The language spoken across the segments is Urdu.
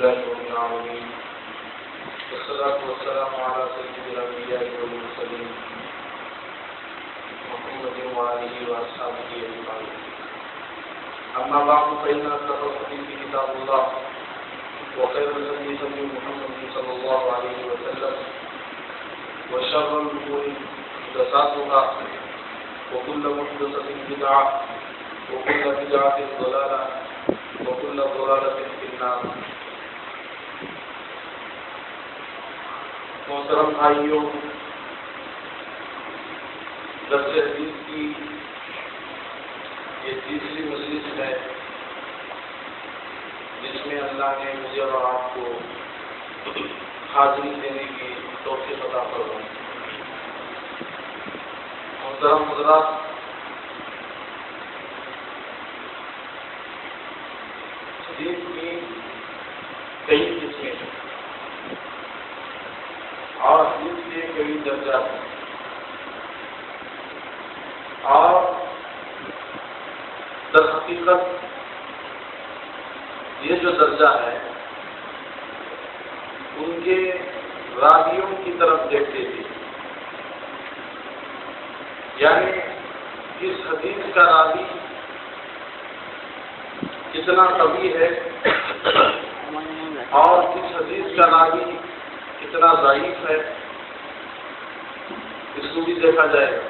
لله رب العالمين والصلاة والسلام على سيد الأنبياء والمرسلين محمد وآله وأصحابه أجمعين. أما بعد فإن أصدق الحديث كتاب الله وخير الهدي هدي محمد صلى الله عليه وسلم وشر الأمور محدثاتها وكل محدثة بدعة وكل بدعة ضلالة وكل ضلالة في النار. محترم بھائیوں، درس حدیث کی یہ تیسری مجلس ہے جس میں اللہ نے مجھے اور آپ کو حاضری دینے کی توفیق عطا فرمائی. محترم حضرات، حدیث کی کئی قسمیں ہیں اور حدیث کے کئی درجات ہیں، اور در حقیقت یہ جو درجہ ہے ان کے راویوں کی طرف دیکھتے تھے، یعنی اس حدیث کا راوی کتنا قوی ہے اور اس حدیث کا راوی کتنا ضعیف ہے، اس کو بھی دیکھا جائے گا.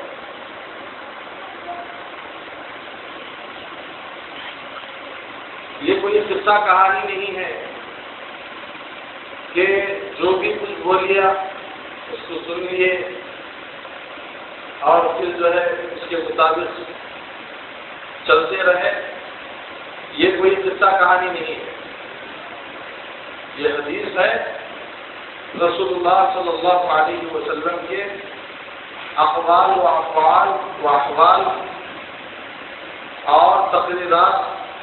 یہ کوئی قصہ کہانی نہیں ہے کہ جو بھی کچھ بول لیا اس کو سن لیے اور پھر جو ہے اس کے مطابق چلتے رہے. یہ کوئی قصہ کہانی نہیں ہے، یہ حدیث ہے رسول اللہ صلی اللہ علیہ وسلم کے اقوال و افعال و احوال اور تقریرات،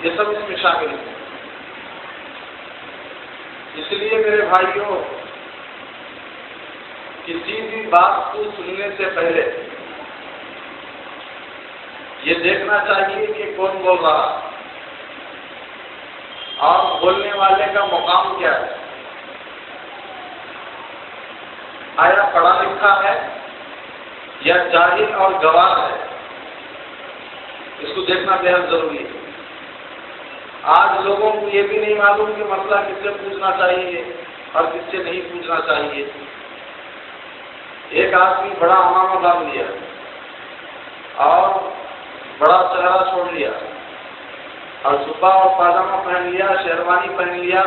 یہ سب اس میں شامل ہیں. اس لیے میرے بھائیوں، کسی بھی بات کو سننے سے پہلے یہ دیکھنا چاہیے کہ کون بول رہا اور بولنے والے کا مقام کیا ہے. آیا پڑھا لکھا ہے یا جاہل اور گوار ہے، اس کو دیکھنا بہت ضروری ہے. آج لوگوں کو یہ بھی نہیں معلوم کہ مسئلہ کس سے پوچھنا چاہیے اور کس سے نہیں پوچھنا چاہیے. ایک آدمی بڑا امامہ باندھ لیا اور بڑا چہرہ چھوڑ لیا اور جبہ اور پاجامہ پہن لیا، شیروانی پہن لیا.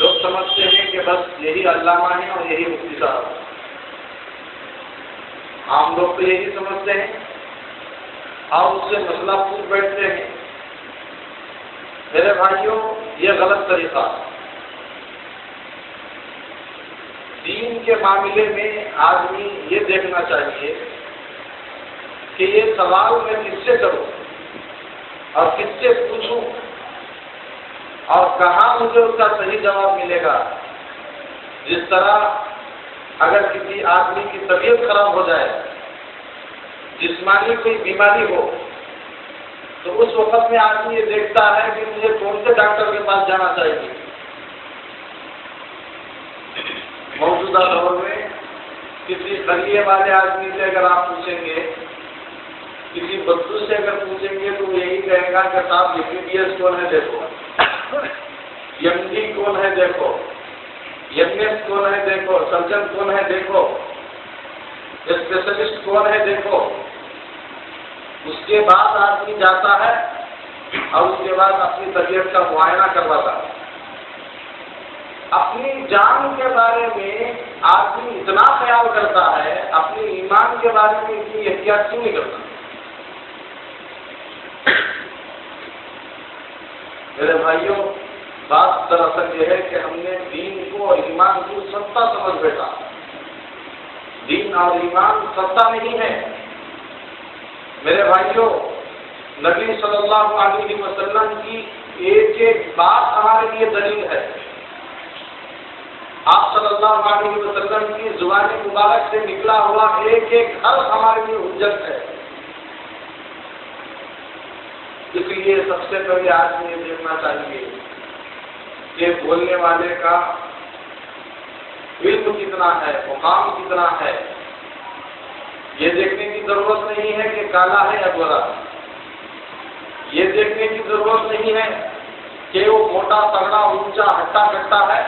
لوگ سمجھتے ہیں کہ بس یہی علامہ ہے اور یہی مفتی صاحب. عام لوگ تو یہی سمجھتے ہیں اور اس سے مسئلہ پوچھ بیٹھتے ہیں. میرے بھائیوں، یہ غلط طریقہ. دین کے معاملے میں آدمی یہ دیکھنا چاہیے کہ یہ سوال میں کس سے کروں اور کس سے پوچھوں اور کہاں مجھے اس کا صحیح جواب ملے گا. جس طرح اگر کسی آدمی کی طبیعت خراب ہو جائے، جسمانی کوئی بیماری ہو، تو اس وقت میں آدمی یہ دیکھتا ہے کہ مجھے کون سے ڈاکٹر کے پاس جانا چاہیے. موجودہ دور میں کسی خلیے والے آدمی سے اگر آپ پوچھیں گے، کسی بدو سے اگر پوچھیں گے تو وہ یہی کہے گا کہ صاحب MBBS کون ہے دیکھو، MD کون ہے دیکھو، MS کون ہے دیکھو، سرجن کون ہے دیکھو، اسپیشلسٹ کون ہے دیکھو. اس کے بعد آدمی جاتا ہے اور اس کے بعد اپنی طبیعت کا معائنہ کرواتا ہے. اپنی جان کے بارے میں آدمی اتنا خیال کرتا ہے، اپنے ایمان کے بارے میں اتنی احتیاط کیوں نہیں کرتا؟ میرے بھائیوں، بات دراصل یہ ہے کہ ہم نے دین کو اور ایمان کو سستا سمجھ بیٹھا. دین اور ایمان سستا نہیں ہے. میرے بھائیوں، نبی صلی اللہ علیہ وسلم کی ایک ایک بات ہمارے لیے دلیل ہے. آپ صلی اللہ علیہ وسلم کی زبان مبارک سے نکلا ہوا ایک ایک حرف ہمارے لیے حجت ہے. اس لیے سب سے پہلے آدمی یہ دیکھنا چاہیے کہ بولنے والے کا علم کتنا ہے، مقام کتنا ہے، یہ دیکھنے کی ضرورت نہیں ہے کہ کالا ہے یا گورا، یہ دیکھنے کی ضرورت نہیں ہے کہ وہ موٹا تگڑا اونچا ہٹا کٹا ہے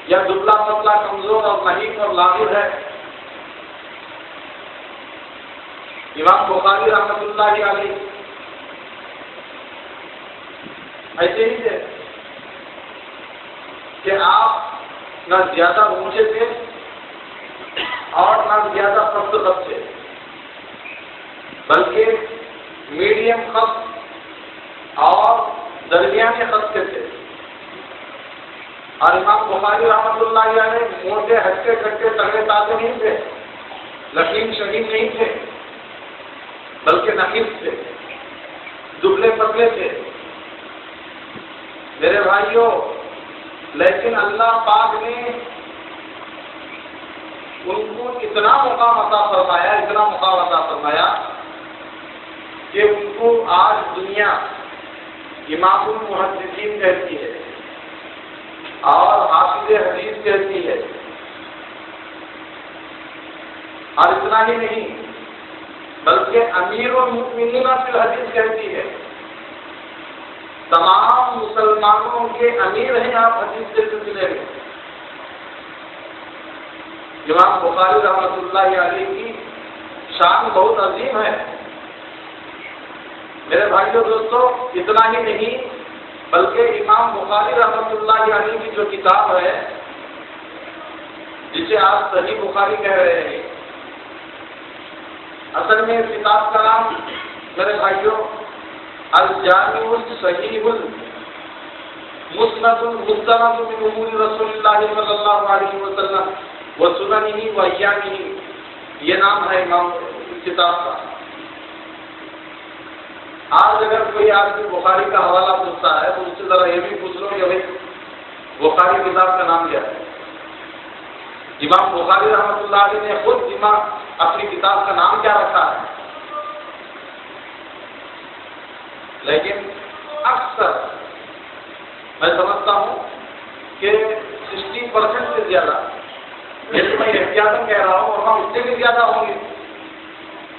یا دبلا پتلا کمزور اور نحیف اور لاغر ہے۔ امام بخاری رحمۃ اللہ علیہ ایسے ہی تھے کہ آپ نہ زیادہ اونچے تھے اور نہ زیادہ سخت خط تھے، بلکہ میڈیم خط اور درمیانے خط کے تھے۔ اور امام بخاری رحمۃ اللہ علیہ موٹے ہٹے کٹے تگڑے تازے نہیں تھے، لکیم شہید نہیں تھے، بلکہ نحیف تھے، دبلے پتلے تھے۔ میرے بھائیوں، لیکن اللہ پاک نے ان کو اتنا مقام عطا فرمایا کہ ان کو آج دنیا امام المحدثین کہتی ہے اور حافظ حدیث کہتی ہے۔ اور اتنا ہی نہیں بلکہ امیر المؤمنین فی الحدیث کہتی ہے۔ تمام مسلمانوں کے امیر ہیں آپ حدیث کے سلسلے میں۔ امام بخاری رحمۃ اللہ علیہ کی شان بہت عظیم ہے۔ میرے بھائیوں دوستوں، اتنا ہی نہیں بلکہ امام بخاری رحمۃ اللہ علیہ کی جو کتاب ہے جسے آپ صحیح بخاری کہہ رہے ہیں، اصل میں اس کتاب کا نام میرے بھائیوں الجامع الصحیح المسند المستند من امور رسول اللہ صلی اللہ علیہ وسلم وسننہ وایامہ، یہ نام ہے امام کتاب کا۔ آج اگر کوئی آدمی بخاری کا حوالہ پوچھتا ہے تو اس سے ذرا یہ بھی پوچھ لو کہ بھائی بخاری کتاب کا نام کیا ہے۔ امام بخاری رحمۃ اللہ علیہ نے خود اپنی کتاب کا نام کیا رکھا ہے؟ لیکن اکثر میں سمجھتا ہوں کہ 60% سے زیادہ، جیسے میں احتیاطاً کہہ رہا ہوں اور ہم اس سے بھی زیادہ ہوں گے،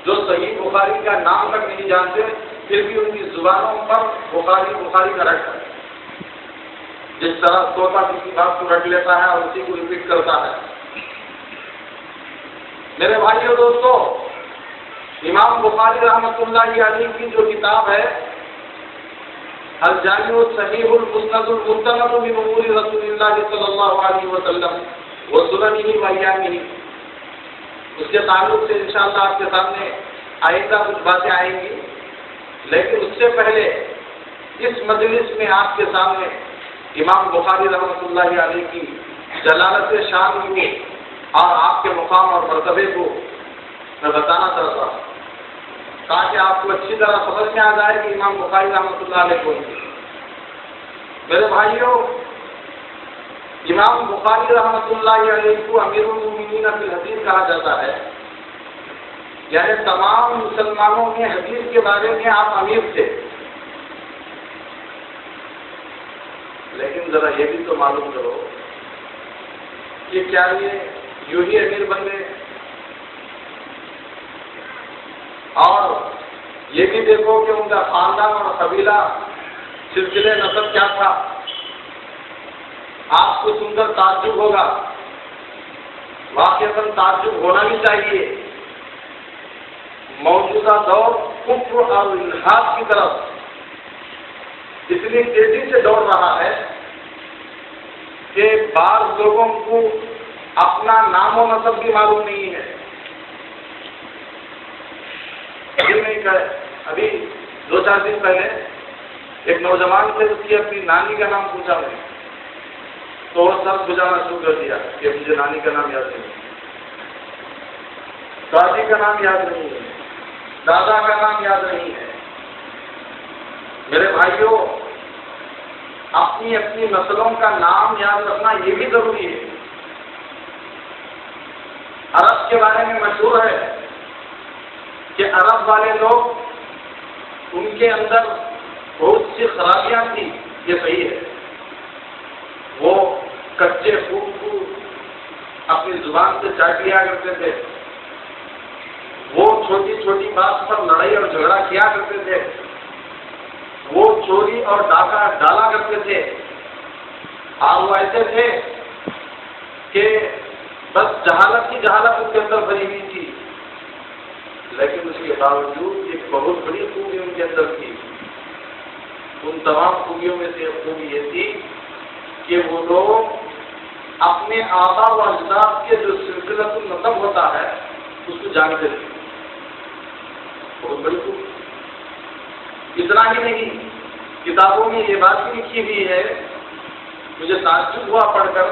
جو صحیح بخاری کا نام تک نہیں جانتے پھر بھی ان کی زبانوں پر بخاری کا رٹ ہے۔ جس طرح طوطا کسی بات کو رٹ لیتا ہے اور اسی کو ریپیٹ کرتا ہے۔ میرے بھائیوں دوستوں، امام بخاری رحمۃ اللہ علیہ کی جو کتاب ہے الجامع الصحیح المسند المستند من امور رسول اللہ صلی اللہ علیہ وسلم وسننہ وایامہ، اس کے تعلق سے انشاءاللہ آپ کے سامنے آئندہ کچھ باتیں آئیں گی، لیکن اس سے پہلے اس مجلس میں آپ کے سامنے امام بخاری رحمۃ اللہ علیہ کی جلالت شان کو اور آپ کے مقام اور مرتبے کو میں بتانا چاہتا ہوں تاکہ آپ کو اچھی طرح سمجھ میں آ جائے کہ امام بخاری رحمۃ اللہ علیہ کون تھے۔ میرے بھائیوں، امام بخاری رحمۃ اللہ علیہ کو امیر المؤمنین فی الحدیث کہا جاتا ہے، یعنی تمام مسلمانوں میں حدیث کے بارے میں آپ امیر تھے۔ لیکن ذرا یہ بھی تو معلوم کرو کہ کیا یہ یوں ہی امیر بن گئے؟ اور یہ بھی دیکھو کہ ان کا خاندان اور قبیلہ سلسلے نسب کیا تھا۔ آپ کو سن کر تعجب ہوگا، واقعتاً تعجب ہونا بھی چاہیے۔ موجودہ دور کفر اور الحاد کی طرف اتنی تیزی سے دوڑ رہا ہے کہ بعض لوگوں کو اپنا نام و نسب بھی معلوم نہیں ہے۔ ابھی 2-4 دن پہلے ایک نوجوان سے اس کی اپنی نانی کا نام پوچھا میں، تو وہ سب بجانا شروع کر دیا کہ مجھے نانی کا نام یاد نہیں، دادی کا نام یاد نہیں ہے، دادا کا نام یاد نہیں ہے۔ میرے بھائیوں، اپنی اپنی نسلوں کا نام یاد رکھنا یہ بھی ضروری ہے۔ عرب کے بارے میں مشہور ہے کہ عرب والے لوگ، ان کے اندر بہت سی خرابیاں تھیں، یہ صحیح ہے، وہ کچے پھول کو اپنی زبان سے چاٹ لیا کرتے تھے، وہ چھوٹی چھوٹی بات پر لڑائی اور جھگڑا کیا کرتے تھے، وہ چوری اور ڈاکہ ڈالا کرتے تھے، اور وہ ایسے تھے کہ بس جہالت ہی جہالت ان کے اندر بھری ہوئی تھی، لیکن اس کے باوجود ایک بہت بڑی خوبی ان کے اندر تھی۔ ان تمام خوبیوں میں سے ایک خوبی یہ تھی کہ وہ لوگ اپنے آبا و اجداد کے جو سلسلہ النسب ہوتا ہے اس کو جانتے تھے، بہت بڑی خوبی۔ اتنا ہی نہیں، کتابوں میں یہ بات بھی لکھی ہوئی ہے، مجھے تعجب ہوا پڑھ کر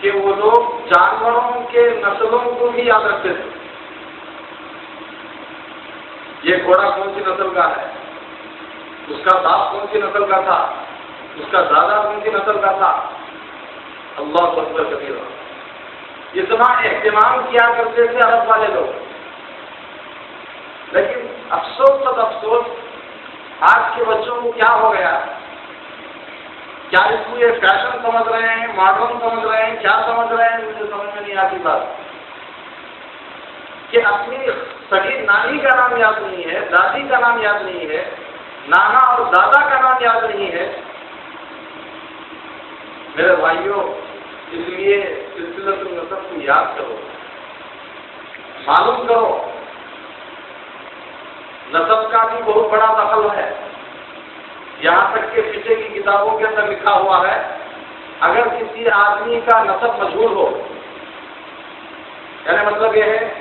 کہ وہ لوگ جانوروں کے نسلوں کو بھی یاد رکھتے تھے۔ یہ گھوڑا کون سی نسل کا ہے، اس کا باپ کون سی نسل کا تھا، اس کا دادا کون سی نسل کا تھا۔ اللہ اکبر کبیرہ، اتنا اہتمام کیا کرتے تھے عرب والے لوگ۔ لیکن افسوس سب افسوس، آج کے بچوں کو کیا ہو گیا؟ کیا اس کو یہ فیشن سمجھ رہے ہیں، ماڈرن سمجھ رہے ہیں، کیا سمجھ رہے ہیں؟ مجھے سمجھ میں نہیں آتی بات کہ اپنی سگی نانی کا نام یاد نہیں ہے، دادی کا نام یاد نہیں ہے، نانا اور دادا کا نام یاد نہیں ہے۔ میرے بھائیوں، اس لیے سلسلہ النسب کو یاد کرو، معلوم کرو۔ نسب کا بھی بہت بڑا دخل ہے، یہاں تک کہ فقہ کی کتابوں کے اندر لکھا ہوا ہے، اگر کسی آدمی کا نسب مجہول ہو، یعنی مطلب یہ ہے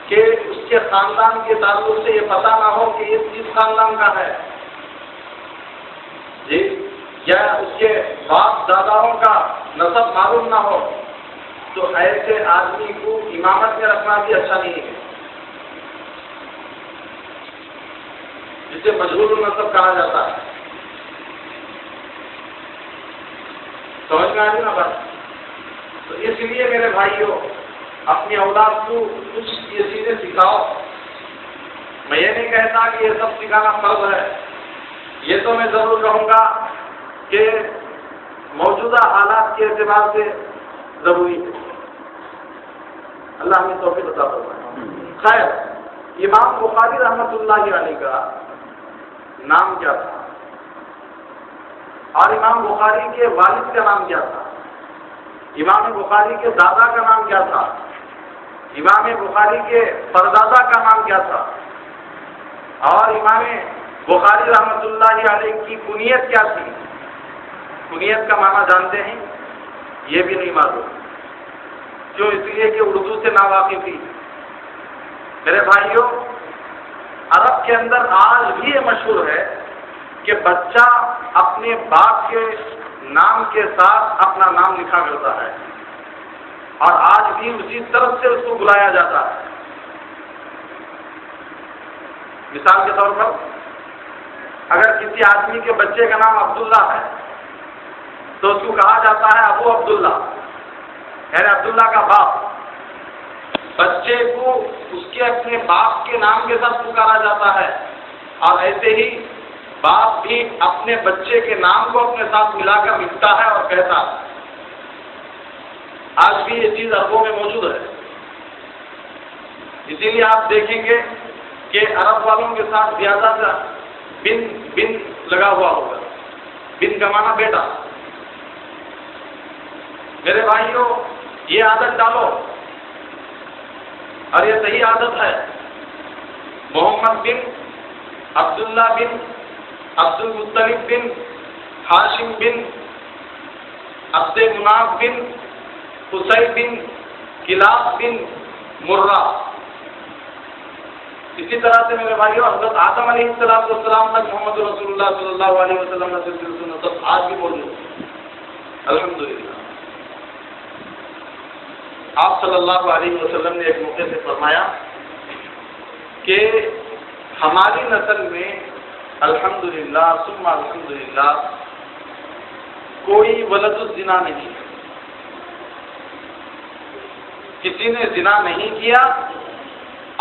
کہ اس کے خاندان کے تعلق سے یہ پتہ نہ ہو کہ یہ کس خاندان کا ہے، جی، یا اس کے باپ داداؤں کا نسب معلوم نہ ہو، تو ایسے آدمی کو امامت میں رکھنا بھی اچھا نہیں ہے، جسے مجہول النسب کہا جاتا ہے۔ سمجھ میں آ رہی نا بات؟ تو اس لیے میرے بھائیوں، اپنی اولاد کو کچھ یہ چیزیں سکھاؤ۔ میں یہ نہیں کہتا کہ یہ سب سکھانا فرض ہے، یہ تو میں ضرور کہوں گا کہ موجودہ حالات کے اعتبار سے ضروری ہے۔ اللہ ہمیں توفیق عطا فرمائے۔ خیر، امام بخاری رحمۃ اللہ علیہ کا نام کیا تھا، اور امام بخاری کے والد کا نام کیا تھا، امام بخاری کے دادا کا نام کیا تھا، امام بخاری کے پردادا کا نام کیا تھا، اور امام بخاری رحمۃ اللہ علیہ کی کنیت کیا تھی؟ کنیت کا معنی جانتے ہیں؟ یہ بھی نہیں معلوم، کیوں؟ اس لیے کہ اردو سے ناواقفی۔ میرے بھائیوں، عرب کے اندر آج بھی یہ مشہور ہے کہ بچہ اپنے باپ کے نام کے ساتھ اپنا نام لکھا کرتا ہے، اور آج بھی اسی طرف سے اس کو بلایا جاتا ہے۔ مثال کے طور پر، اگر کسی آدمی کے بچے کا نام عبداللہ ہے تو اس کو کہا جاتا ہے ابو عبداللہ، یعنی عبداللہ کا باپ۔ بچے کو اس کے اپنے باپ کے نام کے ساتھ پکارا جاتا ہے، اور ایسے ہی باپ بھی اپنے بچے کے نام کو اپنے ساتھ ملا کر لکھتا ہے اور کہتا ہے۔ آج بھی یہ چیز عربوں میں موجود ہے، اسی لیے آپ دیکھیں گے کہ عرب والوں کے ساتھ زیادہ سے بن لگا ہوا ہوگا۔ بن کا معنی بیٹا۔ میرے بھائیوں، یہ عادت ڈالو، اور یہ صحیح عادت ہے۔ محمد بن، عبداللہ بن، عبد المطلب بن، ہاشم بن، عبد مناف بن، قصی بن، کلاب بن، مرہ۔ اسی طرح سے میرے بھائیوں، حضرت آدم علیہ السلام تک محمد رسول اللہ صلی اللہ علیہ وسلم کا سلسلہ آج بھی موجود ہے، الحمدللہ۔ آپ صلی اللہ علیہ وسلم نے ایک موقع سے فرمایا کہ ہماری نسل میں الحمدللہ ثم الحمدللہ کوئی ولد الزنا نہیں، کسی نے زنا نہیں کیا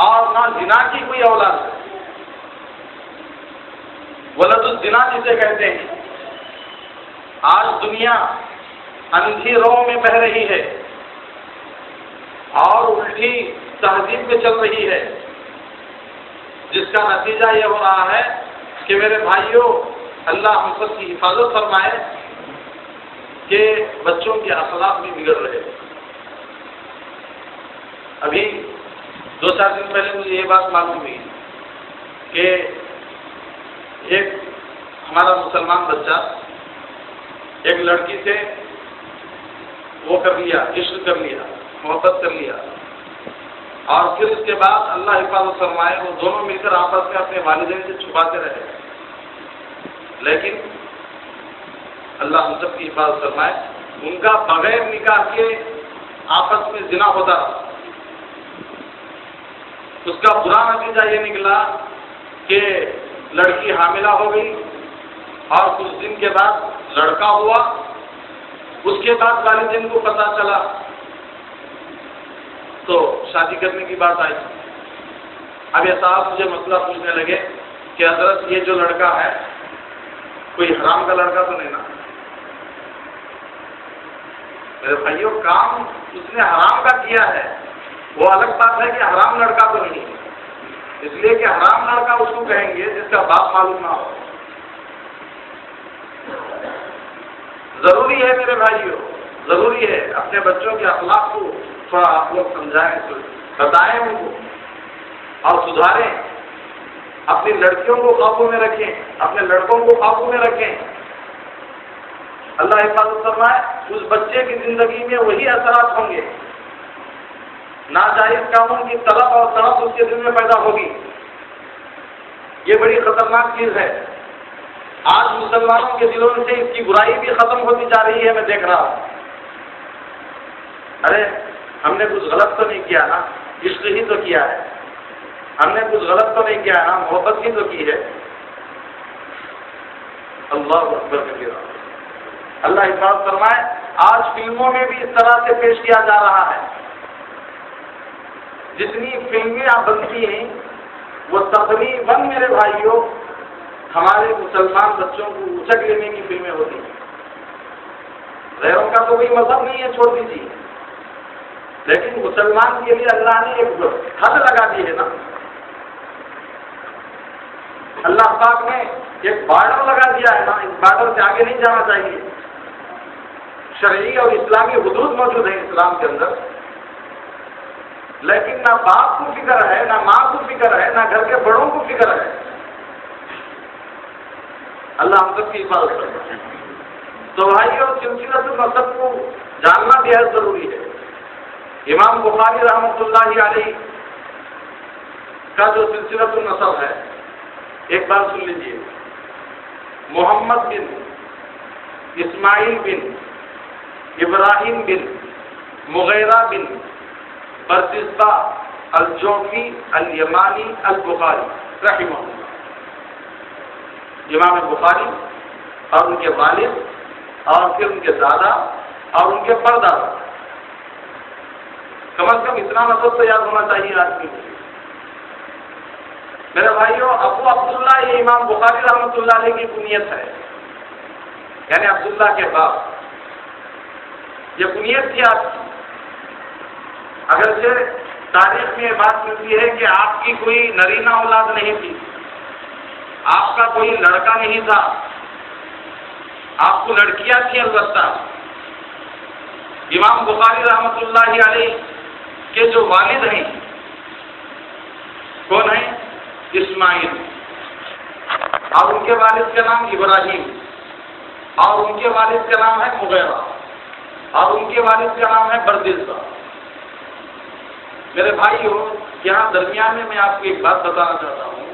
اور نہ زنا کی کوئی اولاد ہے۔ ولد الزنا جسے کہتے ہیں، آج دنیا اندھی راہوں میں بہ رہی ہے اور الٹی تہذیب پہ چل رہی ہے، جس کا نتیجہ یہ ہو رہا ہے کہ میرے بھائیوں، اللہ ہم سب کی حفاظت فرمائے کہ بچوں کے اخلاق بھی بگڑ رہے ہیں۔ ابھی 2-4 دن پہلے مجھے یہ بات معلوم ہوئی کہ ایک ہمارا مسلمان بچہ ایک لڑکی سے وہ کر لیا، عشق کر لیا، محبت کر لیا، اور پھر اس کے بعد اللہ حفاظت فرمائے وہ دونوں مل کر آپس میں اپنے والدین سے چھپاتے رہے، لیکن اللہ ہم سب کی حفاظت فرمائے ان کا بغیر نکاح کے آپس میں زنا ہوتا رہا۔ اس کا برا نتیجہ یہ نکلا کہ لڑکی حاملہ ہو گئی اور کچھ دن کے بعد لڑکا ہوا، اس کے بعد والدین کو پتہ چلا تو شادی کرنے کی بات آئی۔ اب یہ صاحب مجھے مسئلہ پوچھنے لگے کہ حضرت یہ جو لڑکا ہے کوئی حرام کا لڑکا تو نہیں نا؟ میرے بھائیوں، کام اس نے حرام کا کیا ہے، وہ الگ بات ہے کہ حرام لڑکا تو نہیں، اس لیے کہ حرام لڑکا اس کو کہیں گے جس کا باپ معلوم نہ ہو۔ ضروری ہے میرے بھائیوں، ضروری ہے اپنے بچوں کے اخلاق کو تھوڑا آپ لوگ سمجھائیں، بتائیں ان کو اور سدھاریں، اپنی لڑکیوں کو قابو میں رکھیں، اپنے لڑکوں کو قابو میں رکھیں۔ اللہ حفاظت فرمائے اس بچے کی زندگی میں وہی اثرات ہوں گے، ناجائز کاموں کی طلب اور تڑپ اس کے دل میں پیدا ہوگی۔ یہ بڑی خطرناک چیز ہے۔ آج مسلمانوں کے دلوں سے اس کی برائی بھی ختم ہوتی جا رہی ہے، میں دیکھ رہا ہوں۔ ارے ہم نے کچھ غلط تو نہیں کیا نا، عشق ہی تو کیا ہے، ہم نے کچھ غلط تو نہیں کیا نا، محبت ہی تو کی ہے۔ اللہ اکبر کبیرہ۔ اللہ حفاظت فرمائے آج فلموں میں بھی اس طرح سے پیش کیا جا رہا ہے۔ جتنی فلمیں آپ بنتی ہیں وہ تقریباً میرے بھائیوں ہمارے مسلمان بچوں کو اچک لینے کی فلمیں ہوتی ہیں۔ غیروں کا تو کوئی مذہب نہیں ہے، چھوڑ دیجیے، لیکن مسلمان کے لیے اللہ نے ایک حد لگا دی ہے نا، اللہ پاک نے ایک بارڈر لگا دیا ہے نا، اس بارڈر سے آگے نہیں جانا چاہیے۔ شرعی اور اسلامی حدود موجود ہیں اسلام کے اندر، لیکن نہ باپ کو فکر ہے، نہ ماں کو فکر ہے، نہ گھر کے بڑوں کو فکر ہے۔ اللہ ہم سب کی حفاظت کرے۔ تو بھائیوں، سلسلۃ النسب کو جاننا بھی بہت ضروری ہے۔ امام بخاری رحمۃ اللہ علیہ کا جو سلسلۃ النسب ہے، ایک بار سن لیجیے۔ محمد بن اسماعیل بن ابراہیم بن مغیرہ بن برزبہ الجوفی الیمانی البخاری رحمہ اللہ۔ امام بخاری اور ان کے والد اور پھر ان کے دادا اور ان کے پردادا، کم از کم اتنا نسب تو یاد ہونا چاہیے آدمی کو۔ میرے بھائیوں، ابو عبداللہ یہ امام بخاری رحمۃ اللہ علیہ کی کنیت ہے، یعنی عبداللہ کے باپ، یہ کنیت تھی آپ کی۔ اگرچہ تاریخ میں یہ بات ملتی ہے کہ آپ کی کوئی نرینہ اولاد نہیں تھی، آپ کا کوئی لڑکا نہیں تھا، آپ کو لڑکیاں تھیں البتہ۔ امام بخاری رحمۃ اللہ علیہ کے جو والد ہیں کون ہیں؟ اسماعیل، اور ان کے والد کا نام ابراہیم، اور ان کے والد کا نام ہے مغیرہ، اور ان کے والد کا نام ہے برزبہ۔ میرے بھائیوں، یہاں درمیان میں آپ کو ایک بات بتانا چاہتا ہوں،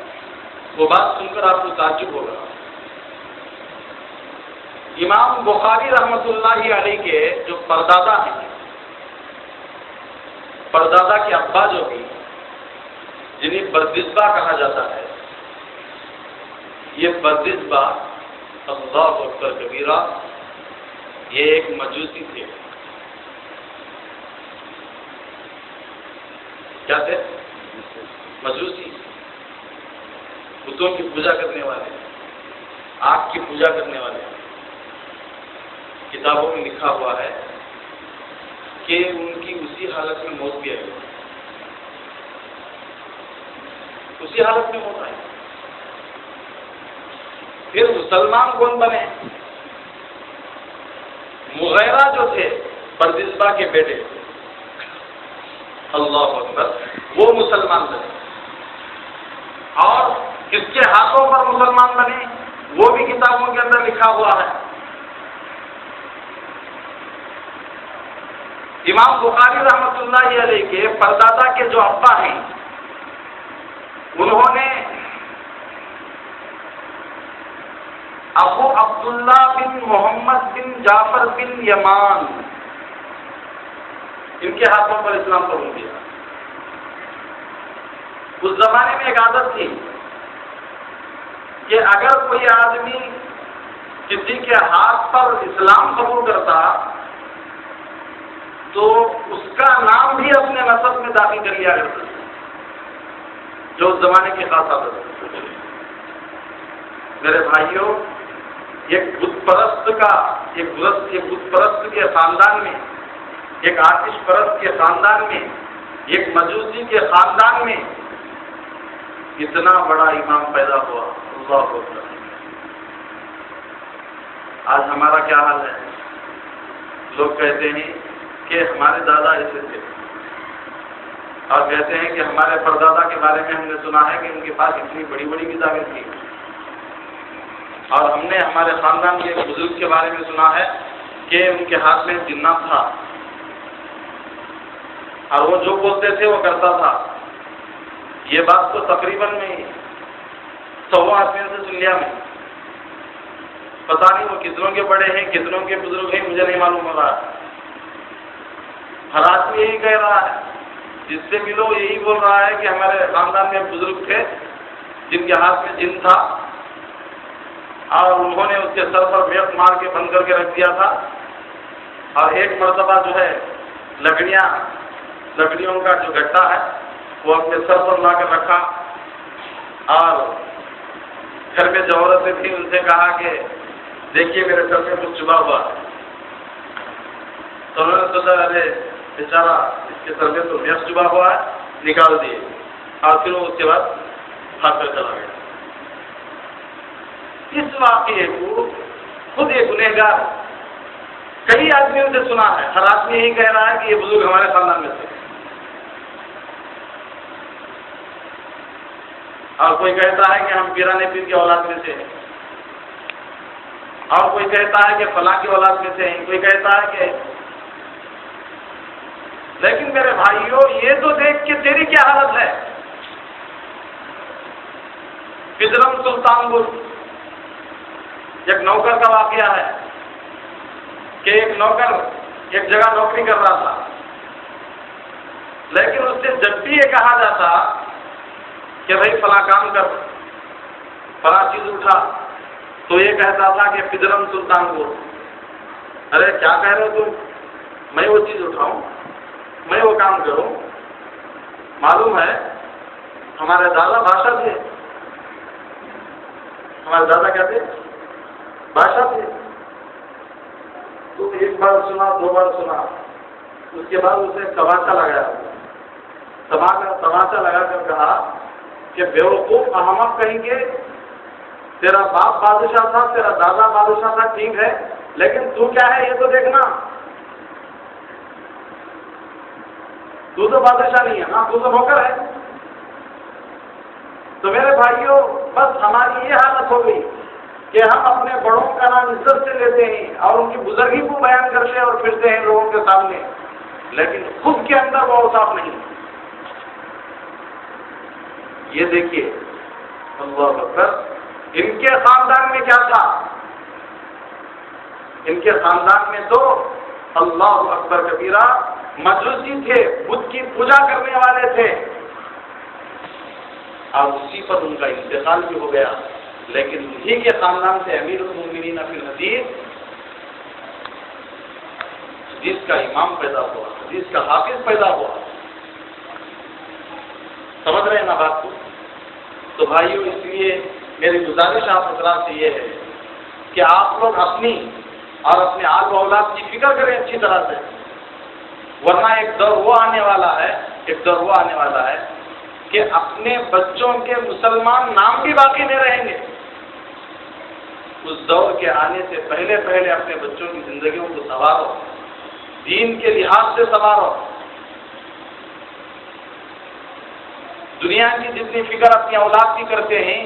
وہ بات سن کر آپ کو تعجب ہوگا۔ امام بخاری رحمۃ اللہ علیہ کے جو پردادا ہیں، پردادا کے ابا جو بھی، جنہیں برزبہ کہا جاتا ہے، یہ برزبہ، اللہ اکبر کبیرہ، یہ ایک مجوسی تھے۔ کیا تھے؟ مجوسی، بتوں کی پوجا کرنے والے، آگ کی پوجا کرنے والے۔ کتابوں میں لکھا ہوا ہے کہ ان کی اسی حالت میں موت بھی آئی، اسی حالت میں موت آئی۔ پھر مسلمان کون بنے؟ مغیرہ جو تھے بردسبہ کے بیٹے، اللہ اکبر، وہ مسلمان بنے۔ اور کس کے ہاتھوں پر مسلمان بنے وہ بھی کتابوں کے اندر لکھا ہوا ہے۔ امام بخاری رحمۃ اللہ علیہ کے پردادا کے جو ابا ہیں، انہوں نے ابو عبداللہ بن محمد بن جعفر بن یمان، ان کے ہاتھوں پر اسلام قبول کیا۔ اس زمانے میں ایک عادت تھی کہ اگر کوئی آدمی کسی کے ہاتھ پر اسلام قبول کرتا تو اس کا نام بھی اپنے نسب میں داخل کر لیا کرتا، جو اس زمانے کی خاص عادت ہے۔ میرے بھائیوں، ایک بت پرست کے خاندان میں، ایک آتش پرست کے خاندان میں، ایک مجوسی کے خاندان میں اتنا بڑا امام پیدا ہوا، اللہ اکبر۔ آج ہمارا کیا حال ہے؟ لوگ کہتے ہیں کہ ہمارے دادا ایسے تھے، اور کہتے ہیں کہ ہمارے پردادا کے بارے میں ہم نے سنا ہے کہ ان کے پاس اتنی بڑی بڑی کتابیں تھیں، اور ہم نے ہمارے خاندان کے ایک بزرگ کے بارے میں سنا ہے کہ ان کے ہاتھ میں جنات تھا، اور وہ جو بولتے تھے وہ کرتا تھا۔ یہ بات تو تقریباً میں 100 آدمیوں سے سن لیا میں، پتہ نہیں وہ کتنوں کے بڑے ہیں، کتنوں کے بزرگ ہیں، مجھے نہیں معلوم ہو رہا ہے۔ ہر آدمی یہی کہہ رہا ہے، جس سے ملو یہی بول رہا ہے کہ ہمارے خاندان میں بزرگ تھے جن کے ہاتھ میں جن تھا، اور انہوں نے اس کے سر پر بیت مار کے بند کر کے رکھ دیا تھا، اور ایک مرتبہ جو ہے لکڑیوں کا جو گٹا ہے وہ اپنے سر پر لا کر رکھا، اور گھر میں جو عورتیں تھیں ان سے کہا کہ دیکھیے میرے سر میں کچھ چھپا ہوا ہے۔ تو انہوں نے سوچا ارے بیچارہ اس کے سر میں تو میس چھپا ہوا ہے، نکال دیے، اور پھر وہ اس کے بعد ہاتھ پر چلا گیا۔ اس واقعے کو خود ایک گنہگار کئی آدمیوں سے سنا ہے، ہر آدمی یہی کہہ رہا ہے کہ یہ بزرگ ہمارے خاندان میں تھے، اور کوئی کہتا ہے کہ ہم پیرانے پیر کی اولاد میں سے ہیں، اور کوئی کہتا ہے کہ فلاں کی اولاد میں سے ہیں، کوئی کہتا ہے کہ، لیکن میرے بھائیوں یہ تو دیکھ کے تیری کیا حالت ہے۔ پدرم سلطان پور ایک نوکر کا واقعہ ہے کہ ایک نوکر ایک جگہ نوکری کر رہا تھا، لیکن اس سے جب بھی یہ کہا جاتا کہ بھائی فلاں کام کر، فلاں چیز اٹھا، تو یہ کہتا تھا کہ پدرم سلطان پور۔ ارے کیا کہہ رہے ہو تم؟ میں وہ چیز اٹھاؤں، میں وہ کام کروں؟ معلوم ہے ہمارے دادا بادشاہ تھے، ہمارے دادا کیا تھے؟ بادشاہ تھے۔ تو ایک بار سنا، 2 بار سنا، اس کے بعد اسے تماچا لگایا، تماچا لگا کر کہا کہ بیوقوف احمق کہیں گے، تیرا باپ بادشاہ تھا، تیرا دادا بادشاہ تھا، ٹھیک ہے، لیکن تو کیا ہے یہ تو دیکھنا، تو بادشاہ نہیں ہے نا، تو نوکر ہے۔ تو میرے بھائیوں بس ہماری یہ حالت ہو گئی کہ ہم اپنے بڑوں کا نام عزت سے لیتے ہیں اور ان کی بزرگی کو بیان کرتے ہیں اور پھرتے ہیں لوگوں کے سامنے، لیکن خود کے اندر وہ اوصاف نہیں۔ یہ دیکھیے اللہ اکبر، ان کے خاندان میں کیا تھا؟ ان کے خاندان میں تو اللہ اکبر کبیرہ مجوسی تھے، بت کی پوجا کرنے والے تھے، اور اسی پر ان کا انتقال بھی ہو گیا، لیکن انہی کے خاندان سے امیر المومنین فی الحدیث، حدیث کا امام پیدا ہوا، حدیث کا حافظ پیدا ہوا۔ سمجھ رہے ہیں نا بات کو؟ تو بھائیوں اس لیے میری گزارش آپ حضرات سے یہ ہے کہ آپ لوگ اپنی اور اپنے آل و اولاد کی فکر کریں اچھی طرح سے، ورنہ ایک دور وہ آنے والا ہے کہ اپنے بچوں کے مسلمان نام بھی باقی نہیں رہیں گے۔ اس دور کے آنے سے پہلے اپنے بچوں کی زندگیوں کو سنوارو، دین کے لحاظ سے سنوارو۔ دنیا کی جتنی فکر اپنی اولاد کی کرتے ہیں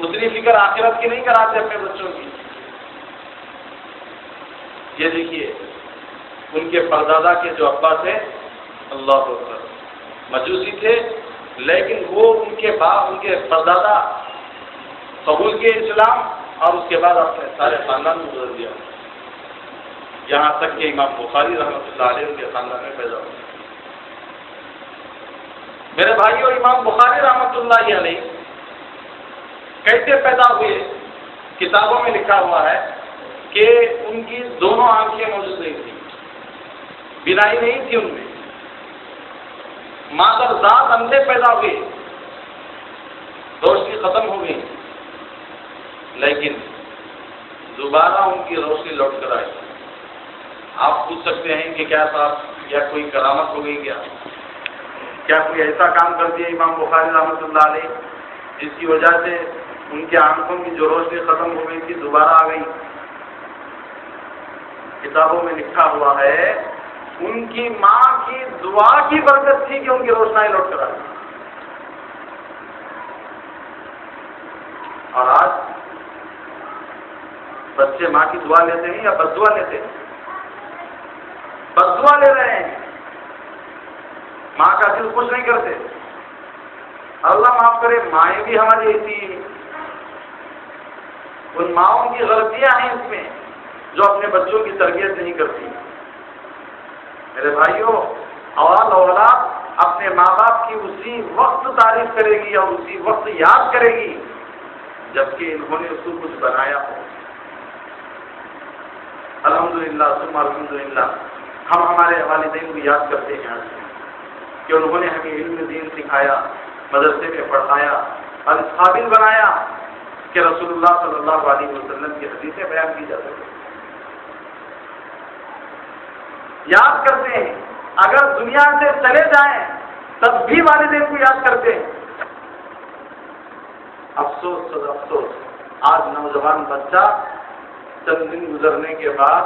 اتنی فکر آخرت کی نہیں کراتے اپنے بچوں کی۔ یہ دیکھیے ان کے پردادا کے جو ابا تھے، اللہ اکبر، مجوسی تھے، لیکن وہ ان کے پردادا قبول کے اسلام اور اس کے بعد اپنے سارے خاندان کو گزر دیا، یہاں تک کہ امام بخاری رحمۃ اللہ علیہ ان کے خاندان میں پیدا ہوئے۔ میرے بھائیوں، امام بخاری رحمۃ اللہ علیہ کیسے پیدا ہوئے؟ کتابوں میں لکھا ہوا ہے کہ ان کی دونوں آنکھیں موجود نہیں تھیں، بینائی نہیں تھی ان میں، مادر ذات اندھے پیدا ہوئے، روشنی ختم ہو گئی، لیکن دوبارہ ان کی روشنی لوٹ کر آئی۔ آپ پوچھ سکتے ہیں کہ کیا صاحب یا کوئی کرامت ہو گئی کیا کوئی ایسا کام کر دیا امام بخاری رحمۃ اللہ علیہ جس کی وجہ سے ان کے آنکھوں کی جو روشنی ختم ہو گئی تھی دوبارہ آ گئی؟ کتابوں میں لکھا ہوا ہے ان کی ماں کی دعا کی برکت تھی کہ ان کی روشنائی لوٹ کر آئی۔ اور آج بچے ماں کی دعا لیتے ہیں یا بد دعا لیتے ہیں؟ بد دعا لے رہے ہیں، ماں کا دل خوش نہیں کرتے۔ اللہ معاف کرے، مائیں بھی ہماری ایسی ہیں، ان ماؤں کی غلطیاں ہیں اس میں جو اپنے بچوں کی تربیت نہیں کرتی۔ میرے بھائیوں، اولاد اپنے ماں باپ کی اسی وقت تعریف کرے گی اور اسی وقت یاد کرے گی جبکہ انہوں نے اس کو کچھ بنایا ہو۔ الحمدللہ ثم الحمدللہ ہم ہمارے والدین کو یاد کرتے ہیں کہ انہوں نے ہمیں علم دین سکھایا، مدرسے میں پڑھایا اور اس قابل بنایا کہ رسول اللہ صلی اللہ علیہ وسلم کی حدیثیں بیان کی جا سکیں۔ یاد کرتے ہیں، اگر دنیا سے چلے جائیں تب بھی والدین کو یاد کرتے ہیں۔ افسوس سد افسوس، آج نوجوان بچہ چند دن گزرنے کے بعد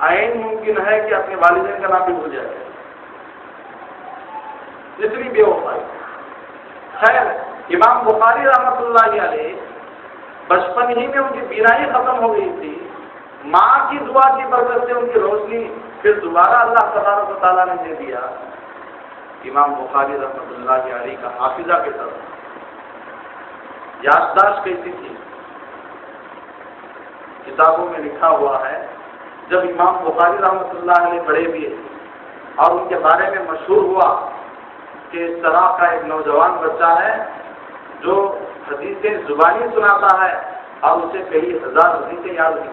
عین ممکن ہے کہ اپنے والدین کا نام بھی بھول جائے، اتنی بے وفائی۔ خیر، امام بخاری رحمۃ اللہ علیہ بچپن ہی میں ان کی بینائی ختم ہو گئی تھی، ماں کی دعا کی برکت سے ان کی روشنی پھر دوبارہ اللہ تبارک و تعالیٰ نے دے دیا۔ امام بخاری رحمۃ اللہ علیہ کا حافظہ کے طرف یادداشت کیسی تھی؟ کتابوں میں لکھا ہوا ہے جب امام بخاری رحمۃ اللہ علیہ بڑے ہوئے اور ان کے بارے میں مشہور ہوا کہ اس طرح کا ایک نوجوان بچہ ہے جو حدیثیں زبانی سناتا ہے اور اسے کئی ہزار حدیثیں یاد رہی،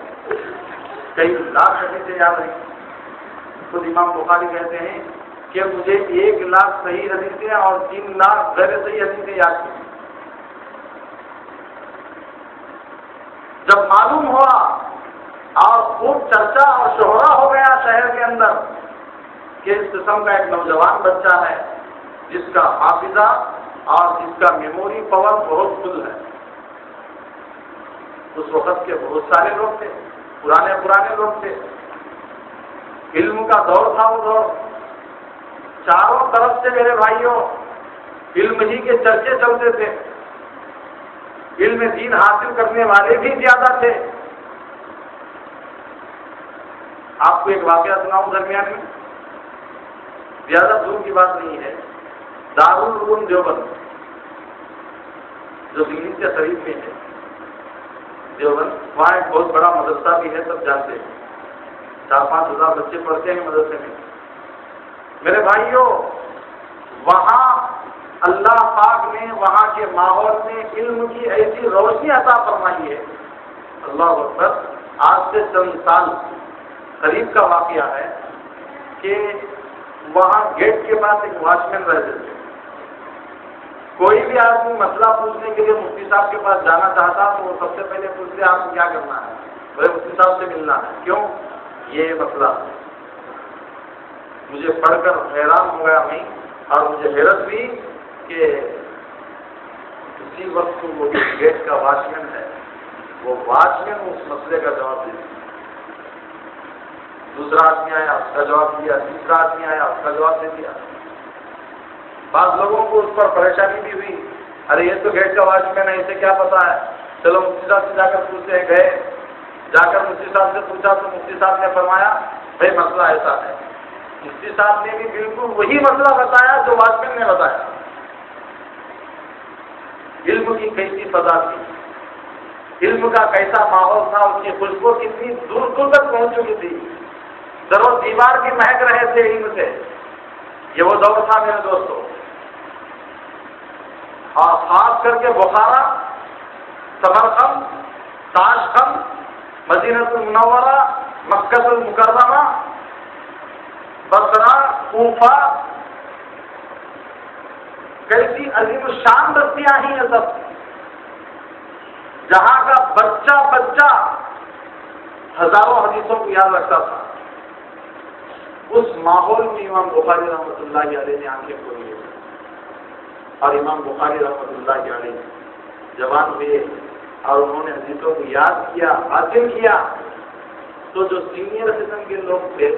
کئی لاکھ حدیثیں یاد رہی۔ خود امام بخاری کہتے ہیں کہ مجھے 1 لاکھ صحیح حدیثیں اور 3 لاکھ غیر صحیح حدیثیں یاد تھیں۔ جب معلوم ہوا اور خوب چرچا اور شہرا ہو گیا شہر کے اندر کہ اس قسم کا ایک نوجوان بچہ ہے جس کا حافظہ اور جس کا میموری پاور بہت فل ہے۔ اس وقت کے بہت سارے لوگ تھے، پرانے لوگ تھے، علم کا دور تھا وہ دور، چاروں طرف سے میرے بھائیوں علم ہی کے چرچے چلتے تھے، علم دین حاصل کرنے والے بھی زیادہ تھے۔ آپ کو ایک واقعہ سناؤں درمیان میں، زیادہ دور کی بات نہیں ہے۔ دارالعلوم دیوبند جو دلی کے قریب میں ہے، دیوبند، وہاں ایک بہت بڑا مدرسہ بھی ہے، سب جانتے ہیں، 4-5 ہزار بچے پڑھتے ہیں مدرسے میں۔ میرے بھائیوں، وہاں اللہ پاک نے وہاں کے ماحول میں علم کی ایسی روشنی عطا فرمائی ہے، اللہ اکبر۔ آج سے چند سال قریب کا واقعہ ہے کہ وہاں گیٹ کے پاس ایک واچ مین رہتے تھے۔ کوئی بھی آدمی مسئلہ پوچھنے کے لیے مفتی صاحب کے پاس جانا چاہتا تو وہ سب سے پہلے پوچھتے آپ کو کیا کرنا ہے، بولے مفتی صاحب سے ملنا ہے. کیوں؟ یہ مسئلہ مجھے پڑھ کر حیران ہو گیا میں، اور مجھے حیرت بھی کہ اسی وقت وہ جو گیٹ کا واچ مین ہے وہ واچ مین اس مسئلے کا جواب دے دیا. دوسرا آدمی آیا اس کا جواب دیا، تیسرا آدمی آیا اس کا جواب دے دیا. بعض لوگوں کو اس پر پریشانی بھی ہوئی، ارے یہ تو گیٹ کا واچ مین ہے، اسے کیا پتا ہے، چلو مفتی صاحب سے جا کر پوچھتے ہیں. گئے، جا کر مفتی صاحب سے پوچھا تو مفتی صاحب نے فرمایا بھائی مسئلہ ایسا ہے. مفتی صاحب نے بھی بالکل وہی مسئلہ بتایا جو واچ مین نے بتایا. علم کی کیسی فضا تھی، علم کا کیسا ماحول تھا، اس کی خوشبو کتنی دور دور تک پہنچ چکی تھی، در و دیوار بھی مہک رہے تھے علم سے. یہ وہ دور تھا میرے دوستوں. اور خاص کر کے بخارا، سمرقند، تاشقند، مدینہ المنورہ، مکہ المکرمہ، بصرہ، کوفہ، کیسی عظیم الشان بستیاں ہیں یہ سب، جہاں کا بچہ بچہ ہزاروں حدیثوں کو یاد رکھتا تھا. اس ماحول میں امام بخاری رحمۃ اللہ علیہ نے آنکھیں کھولی، اور امام بخاری رحمۃ اللہ علیہ جوان ہوئے اور انہوں نے حدیثوں کو یاد کیا، حاصل کیا. تو جو سینئر قسم کے لوگ تھے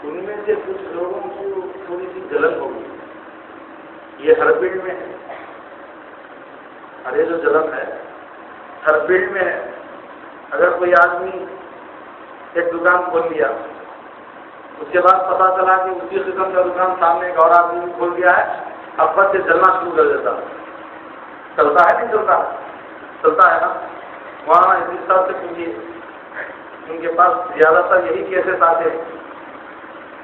ان میں سے کچھ لوگوں کو تھوڑی سی جلن ہو گئی. یہ ہر فیلڈ میں ہے، ارے جو جلن ہے ہر فیلڈ میں ہے. اگر کوئی آدمی ایک دکان کھول لیا، اس کے بعد پتا چلا کہ اسی قسم کا دکان سامنے ایک اور آدمی نے کھول دیا ہے، اب بس سے جلنا شروع کر دیتا. چلتا ہے نہیں چلتا؟ چلتا ہے نا. وہاں اس صاحب سے پوچھیے، ان کے پاس زیادہ تر یہی کیسز آتے ہیں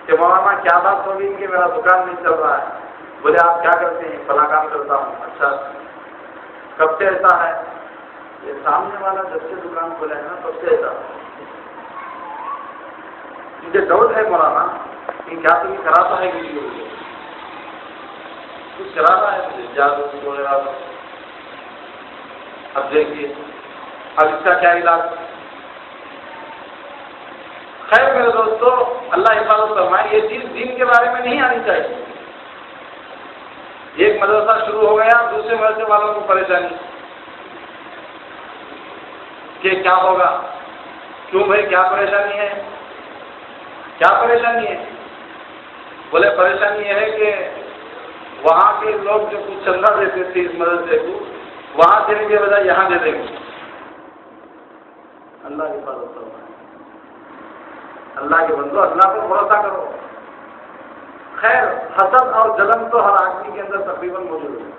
کہ مولانا کیا بات ہوگی کہ میرا دکان نہیں چل رہا ہے. بولے آپ کیا کرتے ہیں؟ فلاں کام کرتا ہوں. اچھا کب سے ایسا ہے؟ یہ سامنے والا جب سے دکان کھولا ہے نا تب سے ایسا. مجھے ڈاؤٹ ہے مولانا کہ کیا تمہیں کراتا ہے کہ کچھ کراتا ہے مجھے جادو وغیرہ. اب دیکھیے اب اس کا کیا علاج. خیر میرے دوستو، اللہ حفاظت فرمائے، یہ چیز دین کے بارے میں نہیں آنی چاہیے. ایک مدرسہ شروع ہو گیا، دوسرے مدرسے والوں کو پریشانی کہ کیا ہوگا. کیوں بھائی کیا پریشانی ہے؟ کیا پریشانی ہے؟ بولے پریشانی یہ ہے کہ وہاں کے لوگ جو کچھ چندہ دیتے تھے اس مدرسے کو، وہاں دینے کے بجائے یہاں دے دیں گے. اللہ حفاظت فرمائے. اللہ کے بندو اللہ پر بھروسہ کرو. خیر حسد اور جلن تو ہر آدمی کے اندر تقریباً موجود ہے.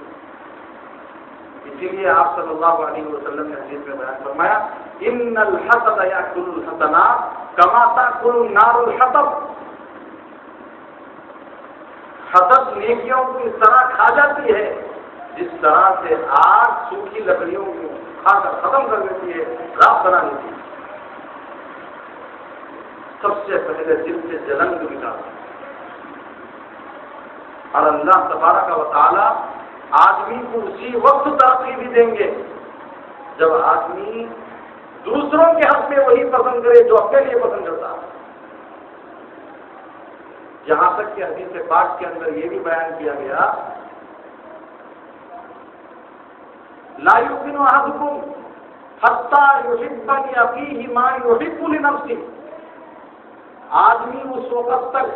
اسی لیے آپ صلی اللہ علیہ وسلم نے حدیث میں بیان فرمایا ان الحسد یاکل الحسنات کما تاکل النار الحطب. حسد نیکیوں کو اس طرح کھا جاتی ہے جس طرح سے آگ سوکھی لکڑیوں کو کھا کر ختم کر دیتی ہے، راکھ بنا دیتی ہے. سب سے پہلے دل سے جلن کو نکالتا ہے. اور اللہ تبارک و تعالی آدمی کو اسی وقت ترقی بھی دیں گے جب آدمی دوسروں کے حق میں وہی پسند کرے جو اپنے لیے پسند کرتا ہے. یہاں تک کہ حدیث پاک کے اندر یہ بھی بیان کیا گیا لا یؤمن احدکم حتی یحب لاخیہ ما یحب لنفسہ. آدمی اس وقت تک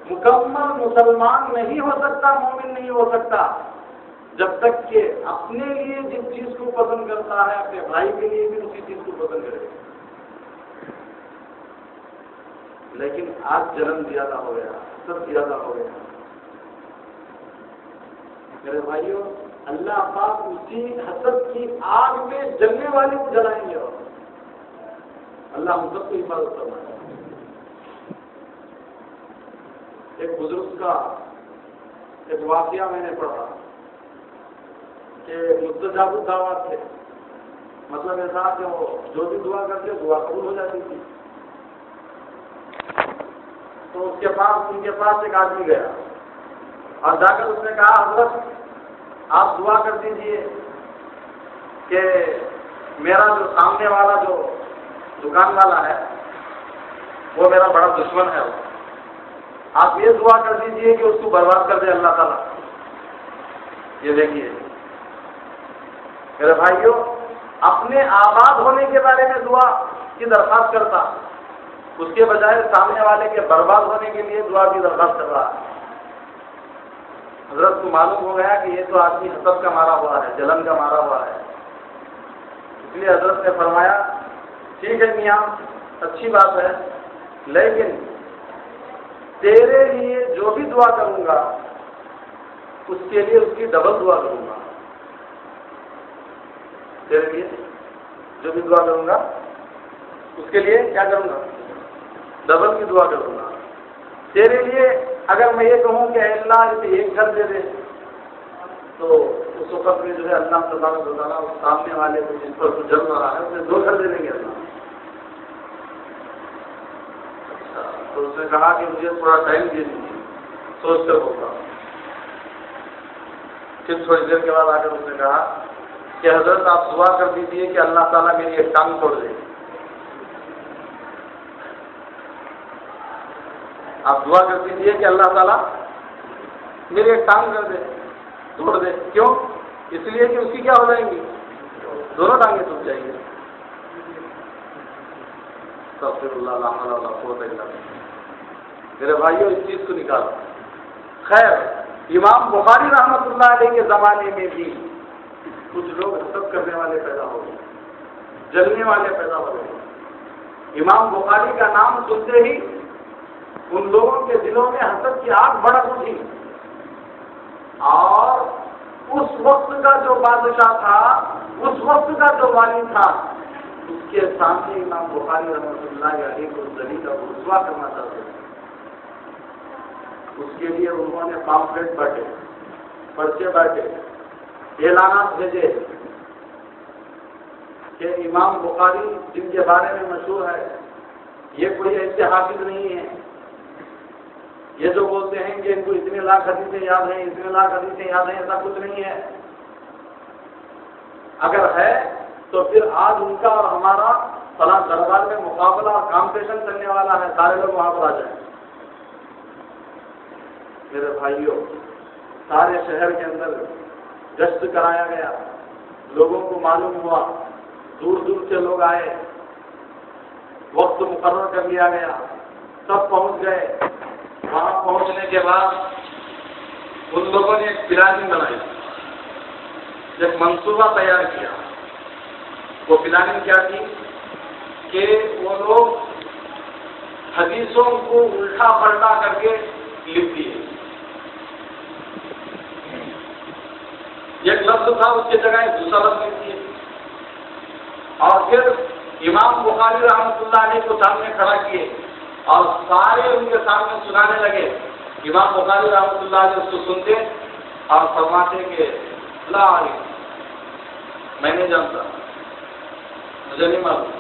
مکمل مسلمان نہیں ہو سکتا، مومن نہیں ہو سکتا، جب تک کہ اپنے لیے جس چیز کو پسند کرتا ہے اپنے بھائی کے لیے بھی اسی چیز کو پسند کرے. لیکن آج جلن زیادہ ہو گیا، سب زیادہ ہو گیا. میرے بھائیوں، اللہ پاک اسی حسد کی آگ میں جلنے والے کو جلائیں گے. اور اللہ ہم سب کو حفاظت فرمائے. ایک بزرگ کا ایک واقعہ میں نے پڑھا کہ مستجاب الدعوات تھے. مطلب ایسا کہ وہ جو بھی دعا کرتے دعا قبول ہو جاتی تھی. تو ان کے پاس ایک آدمی گیا اور جا کر اس نے کہا حضرت آپ دعا کر دیجئے کہ میرا جو سامنے والا جو دکان والا ہے وہ میرا بڑا دشمن ہے، آپ یہ دعا کر دیجئے کہ اس کو برباد کر دے اللہ تعالیٰ۔ یہ دیکھیے میرے بھائیوں، اپنے آباد ہونے کے بارے میں دعا کی درخواست کرتا، اس کے بجائے سامنے والے کے برباد ہونے کے لیے دعا کی درخواست کر رہا ہے۔ حضرت کو معلوم ہو گیا کہ یہ تو آدمی حسد کا مارا ہوا ہے، جلن کا مارا ہوا ہے، اس لیے حضرت نے فرمایا ٹھیک ہے میاں، اچھی بات ہے، لیکن تیرے لیے جو بھی دعا کروں گا اس کے لیے اس کی ڈبل دعا کروں گا۔ تیرے لیے جو بھی دعا کروں گا اس کے لیے کیا کروں گا؟ ڈبل کی دعا کروں گا۔ تیرے لیے اگر میں یہ کہوں کہ اے اللہ اسے ایک گھر دے دے تو اس وقت میں جو ہے اللہ تبارک و تعالیٰ اس سامنے والے کو جس پر جل رہا ہے اسے 2 گھر دے دیں گے اللہ۔ اچھا، تو اس نے کہا کہ مجھے تھوڑا ٹائم دے دیجیے، سوچ کر ہوگا۔ پھر تھوڑی دیر کے بعد آ کر اس نے کہا کہ حضرت آپ دعا کر دیجیے کہ اللہ تعالیٰ میری ایک ٹانگ توڑ دے۔ آپ دعا کر دیجیے کہ اللہ تعالیٰ میری ایک ٹانگ کر دے، توڑ دے۔ کیوں؟ اس لیے کہ اس کی کیا ہو جائیں گی؟ دونوں ٹانگیں ٹوٹ جائیں گی۔ استغفر اللہ لا حول ولا قوت الا باللہ۔ میرے بھائیوں، اس چیز کو نکالو۔ خیر، امام بخاری رحمۃ اللہ علیہ کے زمانے میں بھی کچھ لوگ حسد کرنے والے پیدا ہو گئے، جلنے والے پیدا ہو گئے۔ امام بخاری کا نام سنتے ہی ان لوگوں کے دلوں میں حسد کی آگ بھڑک اٹھی، اور اس وقت کا جو بادشاہ تھا، اس وقت کا جو والی تھا، اس کے سامنے امام بخاری رحمۃ اللہ علیہ کو ذلیل اور رسوا کرنا چاہتے تھے۔ اس کے لیے انہوں نے پامفلیٹ بانٹے، پرچے بانٹے، اعلانات بھیجے کہ امام بخاری جن کے بارے میں مشہور ہے یہ کوئی ایسے حافظ نہیں ہے، یہ جو بولتے ہیں کہ ان کو اتنے لاکھ حدیثیں یاد ہیں، اتنے لاکھ حدیثیں یاد ہیں، ایسا کچھ نہیں ہے۔ اگر ہے تو پھر آج ان کا اور ہمارا فلاں دربار میں مقابلہ اور کمپٹیشن چلنے والا ہے، سارے لوگ وہاں پر آ جائیں۔ میرے بھائیوں، سارے شہر کے اندر گشت کرایا گیا، لوگوں کو معلوم ہوا، دور دور سے لوگ آئے، وقت مقرر کر لیا گیا، سب پہنچ گئے۔ وہاں پہنچنے کے بعد ان لوگوں نے ایک پلاننگ بنائی، ایک منصوبہ تیار کیا۔ وہ پلاننگ کیا تھی کہ وہ لوگ حدیثوں کو الٹا پلٹا کر کے لکھ دیے۔ ایک لفظ تھا اس کی جگہ ایک دوسرا لفظ لکھ دیے، اور پھر امام بخاری رحمۃ اللہ علیہ کو سامنے کھڑا کیے اور سارے ان کے سامنے سنانے لگے۔ امام بخاری رحمۃ اللہ علیہ اس کو سنتے اور فرماتے کہ لا میں نہیں جانتا، مجھے نہیں معلوم۔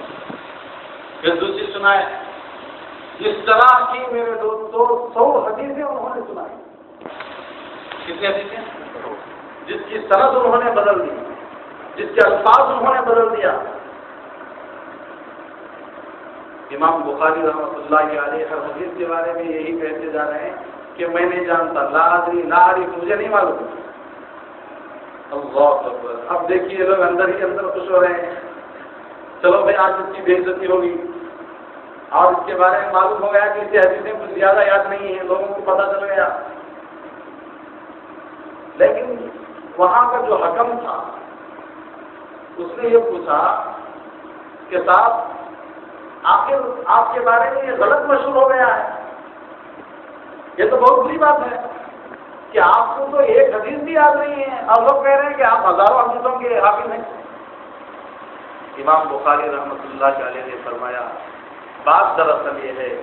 پھر دوسری سنائے۔ اس طرح کی میرے دوستوں 100 حدیثیں انہوں نے سنائی۔ کتنی حدیثیں؟ جس کی سند انہوں نے بدل دی، جس کے الفاظ انہوں نے بدل دیا۔ امام بخاری رحمۃ اللہ علیہ ہر حدیث کے بارے میں یہی کہتے جا رہے ہیں کہ میں نہیں جانتا، لا ادری لا اعرف، مجھے نہیں معلوم۔ اللہ اکبر۔ اب دیکھیے لوگ اندر ہی اندر خوش ہو رہے ہیں، چلو بھائی آج اس کی بے عزتی ہوگی، اور اس کے بارے میں معلوم ہو گیا کہ اسے حدیثیں کچھ زیادہ یاد نہیں ہیں، لوگوں کو پتہ چل گیا۔ لیکن وہاں کا جو حکم تھا اس نے یہ پوچھا کہ صاحب آخر آپ کے بارے میں یہ غلط مشہور ہو گیا ہے، یہ تو بہت بری بات ہے کہ آپ کو تو ایک حدیث بھی یاد نہیں ہے اور لوگ کہہ رہے ہیں کہ آپ ہزاروں حدیثوں کے حافظ ہیں۔ امام بخاری رحمۃ اللہ علیہ نے فرمایا بات دراصل یہ ہے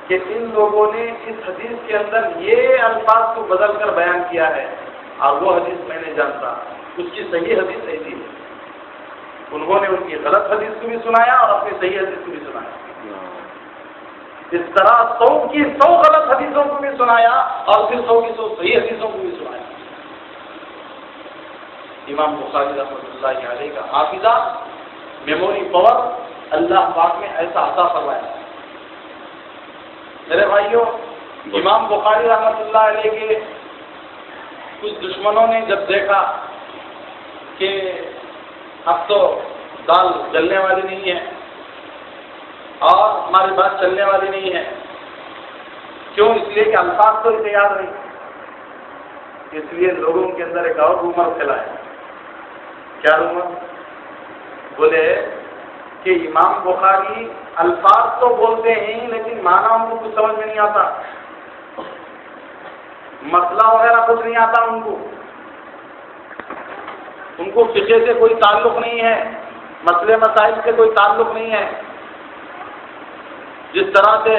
کہ ان لوگوں نے اس حدیث کے اندر یہ الفاظ کو بدل کر بیان کیا ہے، اور وہ حدیث میں نہیں جانتا، اس کی صحیح حدیث ایسی ہے۔ انہوں نے ان کی غلط حدیث کو بھی سنایا اور اپنی صحیح حدیث کو بھی سنایا۔ اس طرح 100 کی 100 غلط حدیثوں کو بھی سنایا اور پھر 100 کی 100 صحیح حدیثوں کو بھی سنایا۔ امام بخاری رحمۃ اللہ علیہ کا حافظہ میموری پاور اللہ پاک نے ایسا عطا فرمایا. میرے بھائیوں، امام بخاری رحمۃ اللہ علیہ کے کچھ دشمنوں نے جب دیکھا کہ اب تو دال جلنے والی نہیں ہے اور ہماری بات چلنے والی نہیں ہے، کیوں؟ اس لیے کہ الفاظ تو اسے یاد نہیں. اس لیے لوگوں کے اندر ایک اور رومر پھیلایا. کیا رومر؟ بولے کہ امام بخاری الفاظ تو بولتے ہیں لیکن معنی ان کو کچھ سمجھ میں نہیں آتا، مسئلہ وغیرہ کچھ نہیں آتا ان کو فقہ سے کوئی تعلق نہیں ہے، مسئلے مسائل سے کوئی تعلق نہیں ہے. جس طرح سے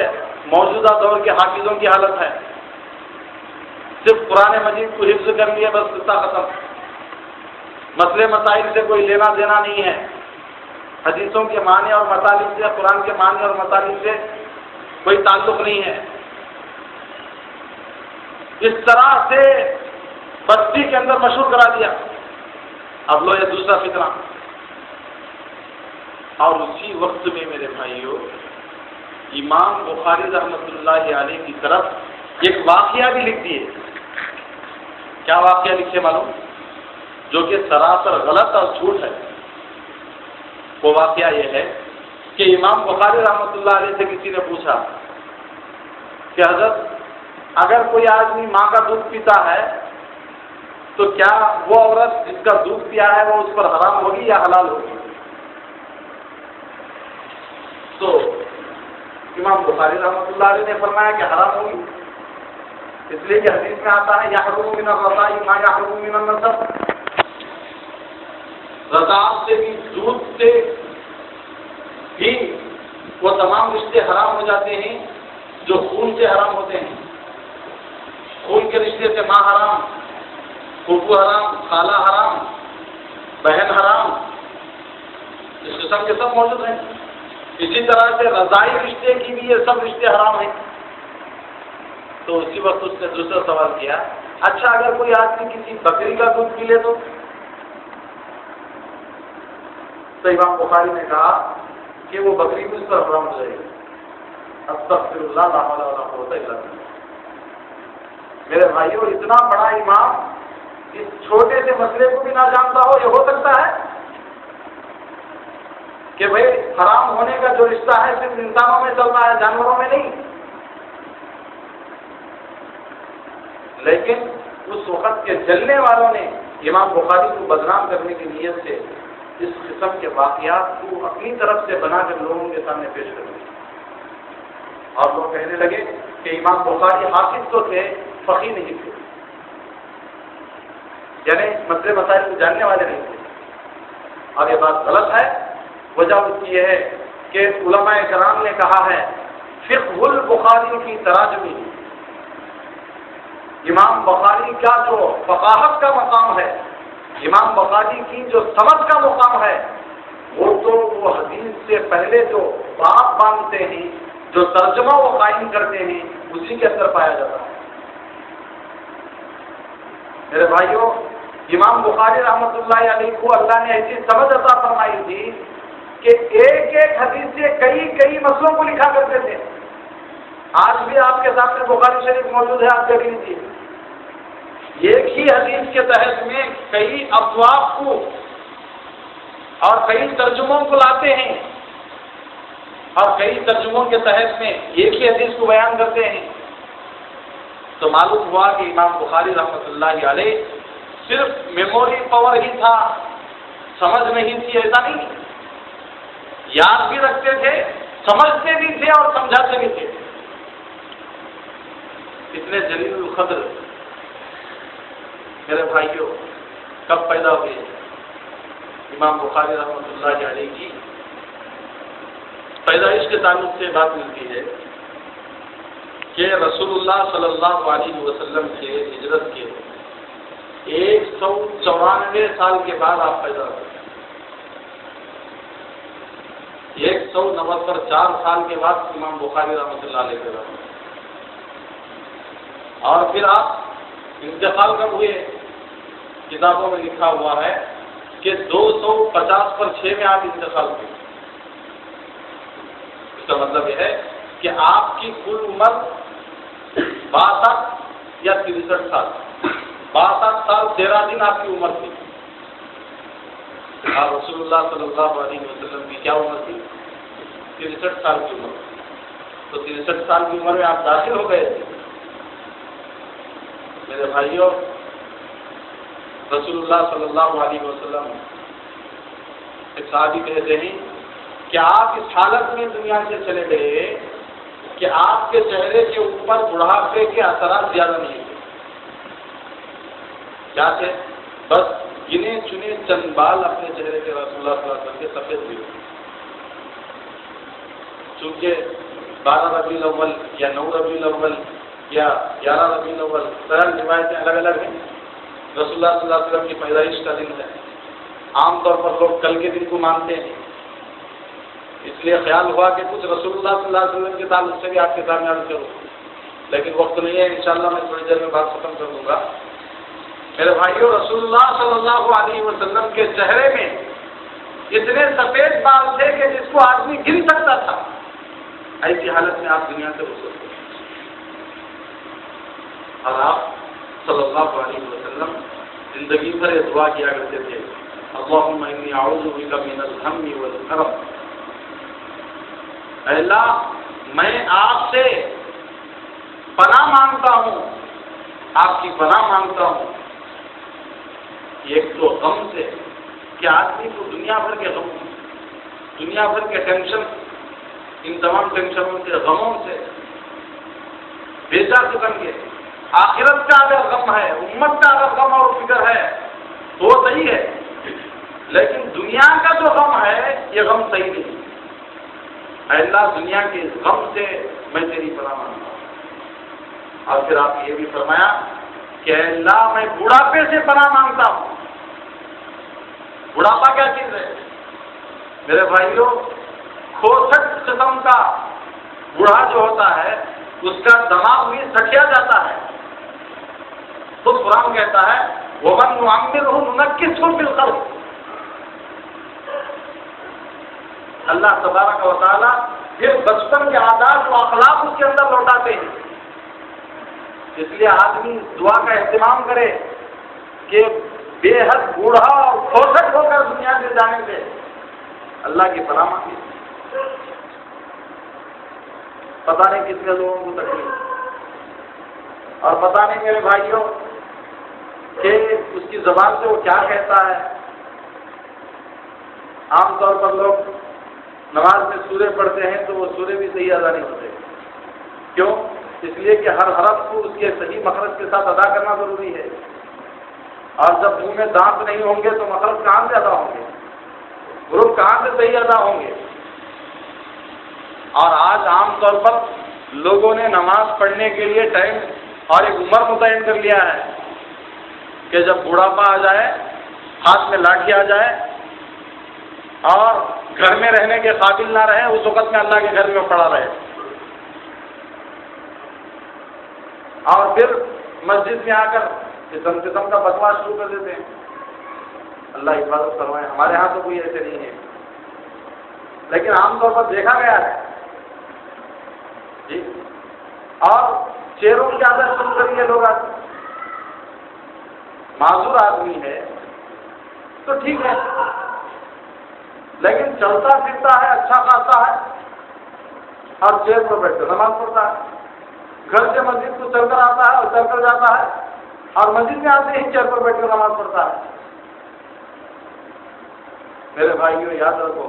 موجودہ دور کے حافظوں کی حالت ہے، صرف قرآن مجید کو حفظ کر لیے بس قصہ ختم، مسئلے مسائل سے کوئی لینا دینا نہیں ہے، حدیثوں کے معنی اور مطالب سے، قرآن کے معنی اور مطالب سے کوئی تعلق نہیں ہے. اس طرح سے بستی کے اندر مشہور کرا دیا. اب لو یہ دوسرا فتنہ. اور اسی وقت میں میرے بھائیوں امام بخاری رحمۃ اللہ علیہ کی طرف ایک واقعہ بھی لکھ دیے. کیا واقعہ لکھے معلوم؟ جو کہ سراسر غلط اور جھوٹ ہے. وہ واقعہ یہ ہے کہ امام بخاری رحمۃ اللہ علیہ سے کسی نے پوچھا کہ حضرت اگر کوئی آدمی ماں کا دودھ پیتا ہے تو کیا وہ عورت جس کا دودھ پیا ہے وہ اس پر حرام ہوگی یا حلال ہوگی؟ تو امام بخاری رحمۃ اللہ علیہ نے فرمایا کہ حرام ہوگی، اس لیے کہ حدیث میں آتا ہے یحرم من الرضاع ما یحرم من النسب. رضاعت سے بھی، دودھ سے بھی وہ تمام رشتے حرام ہو جاتے ہیں جو خون سے حرام ہوتے ہیں. خون کے رشتے سے ماں حرام، پھوپھو حرام، خالہ حرام، بہن حرام، اس قسم کے سب موجود ہیں. اسی طرح سے رضاعی رشتے کی بھی یہ سب رشتے حرام ہیں. تو اسی وقت اس نے دوسرا سوال کیا، اچھا اگر کوئی آدمی کسی بکری کا دودھ پی لے تو امام بخاری نے کہا کہ وہ بکری بھی اس پر حرام ہو جائے گی. استغفر اللہ لا حول ولا قوت الا باللہ. میرے بھائیوں، اتنا بڑا امام اس چھوٹے سے مسئلے کو بھی نہ جانتا ہو، یہ ہو سکتا ہے کہ بھئی حرام ہونے کا جو رشتہ ہے صرف انسانوں میں چلتا ہے، جانوروں میں نہیں. لیکن اس وقت کے جلنے والوں نے امام بخاری کو بدنام کرنے کی نیت سے اس قسم کے واقعات کو اپنی طرف سے بنا کر لوگوں کے سامنے پیش کر دیا. اور لوگ کہنے لگے کہ امام بخاری حافظ تو تھے، فقیہ نہیں تھے، یعنی مسئلے مسائل کو جاننے والے نہیں تھے. اور یہ بات غلط ہے. وجہ اس کی یہ ہے کہ علماء کرام نے کہا ہے فقہ البخاری کی تراجمی، امام بخاری کا جو فقاہت کا مقام ہے، امام بخاری کی جو سمجھ کا مقام ہے، وہ تو وہ حدیث سے پہلے جو بات باندھتے ہیں، جو ترجمہ وہ قائم کرتے ہیں، اسی کے اندر پایا جاتا ہے. میرے بھائیوں، امام بخاری رحمۃ اللہ علیہ کو اللہ نے ایسی سمجھ عطا فرمائی تھی کہ ایک ایک حدیث سے کئی کئی مسئلوں کو لکھا کرتے تھے. آج بھی آپ کے سامنے بخاری شریف موجود ہے، آپ دیکھ لیجیے. ایک ہی حدیث کے تحت میں کئی ابواب کو اور کئی ترجموں کو لاتے ہیں اور کئی ترجموں کے تحت میں ایک ہی حدیث کو بیان کرتے ہیں. تو معلوم ہوا کہ امام بخاری رحمۃ اللہ علیہ صرف میموری پاور ہی تھا، سمجھ نہیں تھی ایسا نہیں. یاد بھی رکھتے تھے، سمجھتے بھی تھے اور سمجھاتے بھی تھے. اتنے جلیل القدر میرے بھائیوں کب پیدا ہوئے؟ امام بخاری رحمۃ اللہ علیہ کی پیدائش کے تعلق سے بات ملتی ہے کہ رسول اللہ صلی اللہ علیہ وسلم کے ہجرت کے 194 سال کے بعد آپ پیدا ہوئے. 194 سال کے بعد امام بخاری رحمۃ اللہ علیہ پیدا ہوئے. اور پھر آپ انتقال کب ہوئے؟ کتابوں میں لکھا ہوا ہے کہ 250/6 میں آپ انتقال ہوئے. اس کا مطلب یہ ہے کہ آپ کی کل عمر 62 یا 63 سال. 62 سال 13 دن آپ کی عمر تھی. اور رسول اللہ صلی اللہ علیہ وسلم کی کیا عمر تھی؟ 63 سال کی عمر. تو 63 سال کی عمر میں آپ داخل ہو گئے تھے. میرے بھائیوں، رسول اللہ صلی اللہ علیہ وسلم ایک صحابی کہتے ہیں کہ آپ اس حالت میں دنیا سے چلے گئے کہ آپ کے چہرے کے اوپر بڑھاپے کے اثرات زیادہ نہیں تھے. کیا تھے؟ بس گنے چنے چند بال اپنے چہرے کے رسول اللہ صلی اللہ علیہ وسلم کے سفید ہوئے. چونکہ 12 ربیع الاول یا 9 ربیع الاول یا 11 ربیع الاول طرح روایتیں الگ الگ ہیں. رسول اللہ صلی اللہ علیہ وسلم کی پیدائش کا دن ہے. عام طور پر لوگ کل کے دن کو مانتے ہیں، اس لیے خیال ہوا کہ کچھ رسول اللہ صلی اللہ علیہ وسلم کے تعلق سے بھی آپ کے سامنے عرض کروں، لیکن وقت نہیں ہے. انشاءاللہ میں تھوڑی دیر میں بات ختم کر دوں گا. میرے بھائیوں، رسول اللہ صلی اللہ علیہ وسلم کے چہرے میں اتنے سفید بال تھے کہ جس کو آدمی گن سکتا تھا. ایسی حالت میں آپ دنیا سے گزرتے تھے. اور آپ صلی اللہ علیہ وسلم زندگی بھر یہ دعا کیا کرتے تھے، اللہم انی اعوذ بک من الہم والکرب. اے اللہ، میں آپ سے پناہ مانگتا ہوں، آپ کی پناہ مانگتا ہوں. ایک تو غم سے کہ آدمی کو دنیا بھر کے غم، دنیا بھر کے ٹینشن، ان تمام ٹینشنوں سے، غموں سے بیچا چکن گے. آخرت کا اگر غم ہے، امت کا اگر غم اور فکر ہے تو وہ صحیح ہے، لیکن دنیا کا جو غم ہے یہ غم صحیح نہیں. اے اللہ، دنیا کے اس غم سے میں تیری پناہ مانگتا ہوں. اور پھر آپ نے یہ بھی فرمایا کہ اے اللہ، میں بڑھاپے سے پناہ مانگتا ہوں. بڑھاپا کیا چیز ہے میرے بھائیوں؟ کھوسٹ قسم کا بوڑھا جو ہوتا ہے اس کا دماغ بھی سٹیا جاتا ہے. تو قرآن کہتا ہے وَمَن نُعَمِّرْهُ نُنَكِّسْهُ فِي الْخَلْقِ. اللہ تبارک و تعالیٰ پھر بچپن کے عادات و اخلاق اس کے اندر لوٹاتے ہیں. اس لیے آدمی دعا کا اہتمام کرے کہ بے حد بوڑھا اور کھوسٹ ہو کر دنیا سے جانے سے اللہ کی پناہ مانگے. پتہ نہیں کتنے لوگوں کو تکلیف، اور پتہ نہیں میرے بھائیوں کہ اس کی زبان سے وہ کیا کہتا ہے. عام طور پر لوگ نماز میں سورے پڑھتے ہیں تو وہ سورے بھی صحیح ادا نہیں ہوتے. کیوں؟ اس لیے کہ ہر حرف کو اس کے صحیح مخرج کے ساتھ ادا کرنا ضروری ہے. اور جب منہ میں دانت نہیں ہوں گے تو مخرج کہاں سے ادا ہوں گے، حروف کہاں سے صحیح ادا ہوں گے. اور آج عام طور پر لوگوں نے نماز پڑھنے کے لیے ٹائم اور ایک عمر متعین کر لیا ہے کہ جب بڑھاپا آ جائے، ہاتھ میں لاٹھی آ جائے اور گھر میں رہنے کے قابل نہ رہے، اس وقت میں اللہ کے گھر میں پڑا رہے. اور پھر مسجد میں آ کر قسم کا بکواس شروع کر دیتے ہیں. اللہ حفاظت فرمائے. ہمارے ہاں تو کوئی ایسے نہیں ہے، لیکن عام طور پر دیکھا گیا ہے جی. اور چہروں کی عادت شروع کری ہے لوگ. معذور آدمی ہے تو ٹھیک ہے، لیکن چلتا پھرتا ہے، اچھا خاصا ہے، اور چیئر پر بیٹھ کر نماز پڑھتا ہے. گھر سے مسجد کو چل کر آتا ہے اور چل کر جاتا ہے، اور مسجد میں آتے ہی چیئر پر بیٹھ کر نماز پڑھتا ہے. میرے بھائیوں، یاد رکھو،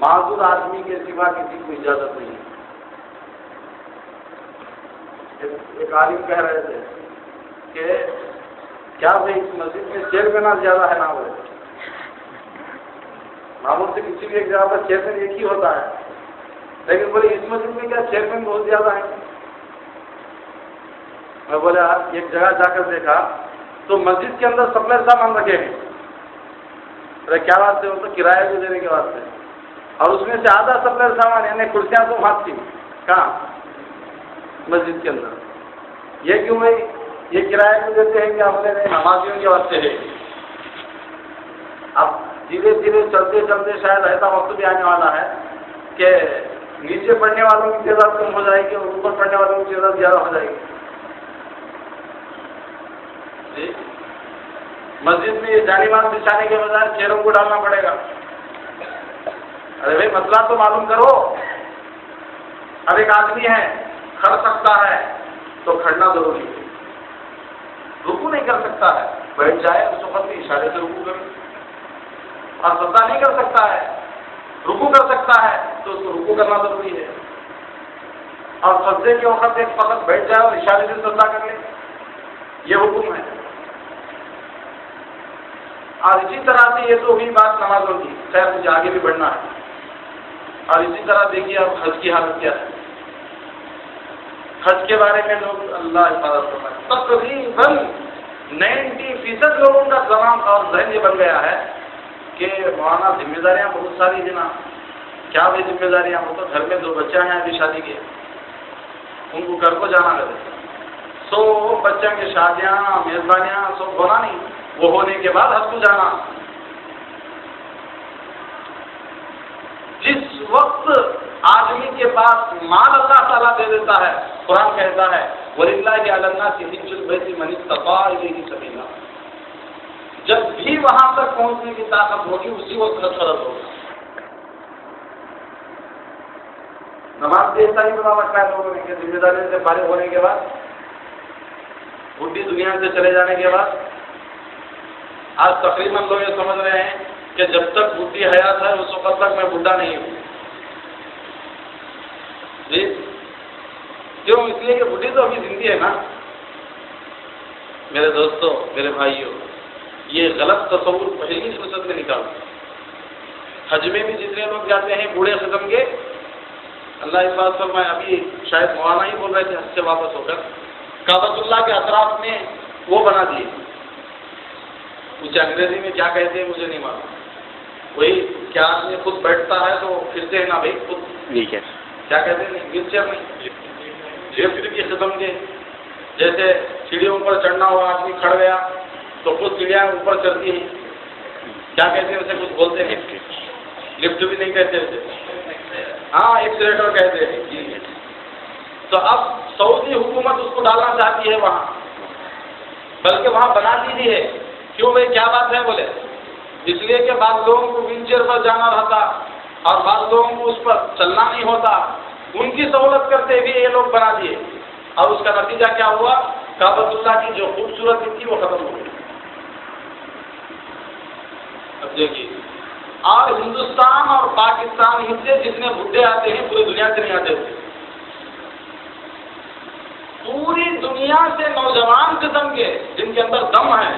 معذور آدمی کے سوا کسی کو اجازت نہیں. ایک عالم کہہ رہے تھے کہ کیا بھائی اس مسجد میں چیئرمین زیادہ ہے نہ ہو؟ معمول سے کسی بھی ایک جگہ پر چیئرمین ایک ہی ہوتا ہے، لیکن بولے اس مسجد میں کیا چیئرمین بہت زیادہ ہیں؟ میں بولا ایک جگہ جا کر دیکھا تو مسجد کے اندر سپلائر سامان رکھے ہیں. ارے کیا بات سے؟ وہ تو کرایہ بھی دینے کے واسطے، اور اس میں سے آدھا سپلائر سامان یعنی کرسیاں تو ہاتھ کی کہاں مسجد کے اندر. یہ کیوں بھائی؟ یہ کرایہ بھی دیتے ہیں کہ ہم نے نمازیوں کے واسطے ہے. اب دھیرے دھیرے چلتے چلتے شاید ایسا وقت بھی آنے والا ہے کہ نیچے پڑھنے والوں کی تعداد کم ہو جائے گی اور اوپر پڑھنے والوں کی تعداد زیادہ ہو جائے گی. جی مسجد میں جانی ماز بچھانے کے بجائے چیروں کو ڈالنا پڑے گا. ارے بھائی مسئلہ تو معلوم کرو. اب ایک آدمی ہے کھڑ سکتا ہے تو کھڑنا ضروری ہے. رکو نہیں کر سکتا ہے بیٹھ جائے اس وقت بھی اشارے سے رکو کرے. اور سجدہ نہیں کر سکتا ہے رکو کر سکتا ہے تو اس کو رکو کرنا ضروری ہے. اور سجدے کے وقت ایک وقت بیٹھ جائے اور اشارے سے سجدہ کر لے یہ حکم ہے. اور اسی طرح سے یہ تو ہوئی بات نمازوں کی. خیر مجھے آگے بھی بڑھنا ہے. اور اسی طرح دیکھیے اب حج کی حالت کیا ہے. حج کے بارے میں لوگ اللہ حفاظت کرتا ہے. تقریباً 90% لوگوں کا زبان اور ذہن یہ بن گیا ہے کہ مولانا ذمہ داریاں بہت ساری ہیں نا. کیا بھی ذمہ داریاں ہو تو گھر میں 2 بچے ہیں ابھی شادی کے ان کو گھر کو جانا ہے. سو بچوں کی شادیاں میزبانیاں سب ہونا نہیں. وہ ہونے کے بعد حج کو جانا. جس وقت آدمی کے پاس مال اللہ تعالیٰ دے دیتا ہے قرآن کہتا ہے وَلِلَّهِ عَلَى النَّاسِ حِجُّ الْبَيْتِ مَنِ اسْتَطَاعَ إِلَيْهِ سَبِيلًا. جب بھی وہاں تک پہنچنے کی طاقت ہوگی اسی وقت حج فرض ہوگا. نماز بھی ایسا ہی بنا رکھا ہے لوگوں نے کہ ذمہ داری سے فارغ ہونے کے بعد بڈھی دنیا سے چلے جانے کے بعد آج تقریباً لوگ یہ سمجھ رہے ہیں کہ جب تک بڈھی حیات ہے اس وقت تک میں بڈھا نہیں ہوں. جی کیوں؟ اس لیے کہ بڈھی تو ابھی زندگی ہے نا. میرے دوستوں میرے بھائیوں یہ غلط تصور پہلی فرصت میں نکالو. حج میں بھی جتنے لوگ جاتے ہیں بوڑھے ختم کے اللہ حفاظ فرمائے. ابھی شاید مولانا ہی بول رہے تھے حج سے واپس ہو کر کعبۃ اللہ کے اطراف میں وہ بنا دیے. اسے انگریزی میں کیا کہتے ہیں مجھے نہیں معلوم. وہی کیا آدمی خود بیٹھتا ہے تو پھرتے ہیں نا بھائی خود کیا کہتے ہیں ویل چیئر نہیں لفٹ کی قسم کے. جیسے سیڑھیوں پر چڑھنا ہوا آدمی کھڑ گیا تو خود سیڑھیاں اوپر چڑھتی ہیں. کیا کہتے ہیں اسے کچھ بولتے ہیں لفٹ بھی نہیں کہتے اسے. ہاں ایکسیلیٹر کہتے ہیں. تو اب سعودی حکومت اس کو ڈالنا چاہتی ہے وہاں بلکہ وہاں بنا دی ہے. کیوں بھائی کیا بات ہے بولے اس لیے کہ بعض لوگوں کو ویل چیئر پر جانا رہتا اور بعض لوگوں کو اس پر چلنا نہیں ہوتا. ان کی سہولت کرتے بھی یہ لوگ بنا دیے اور اس کا نتیجہ کیا ہوا کعبۃ اللہ کی جو خوبصورتی تھی وہ ختم ہو گئی. اب دیکھیے اور ہندوستان اور پاکستان ہی سے جتنے بڈھے آتے ہیں پوری دنیا سے نہیں آتے تھے. پوری دنیا سے نوجوان قسم کے جن کے اندر دم ہے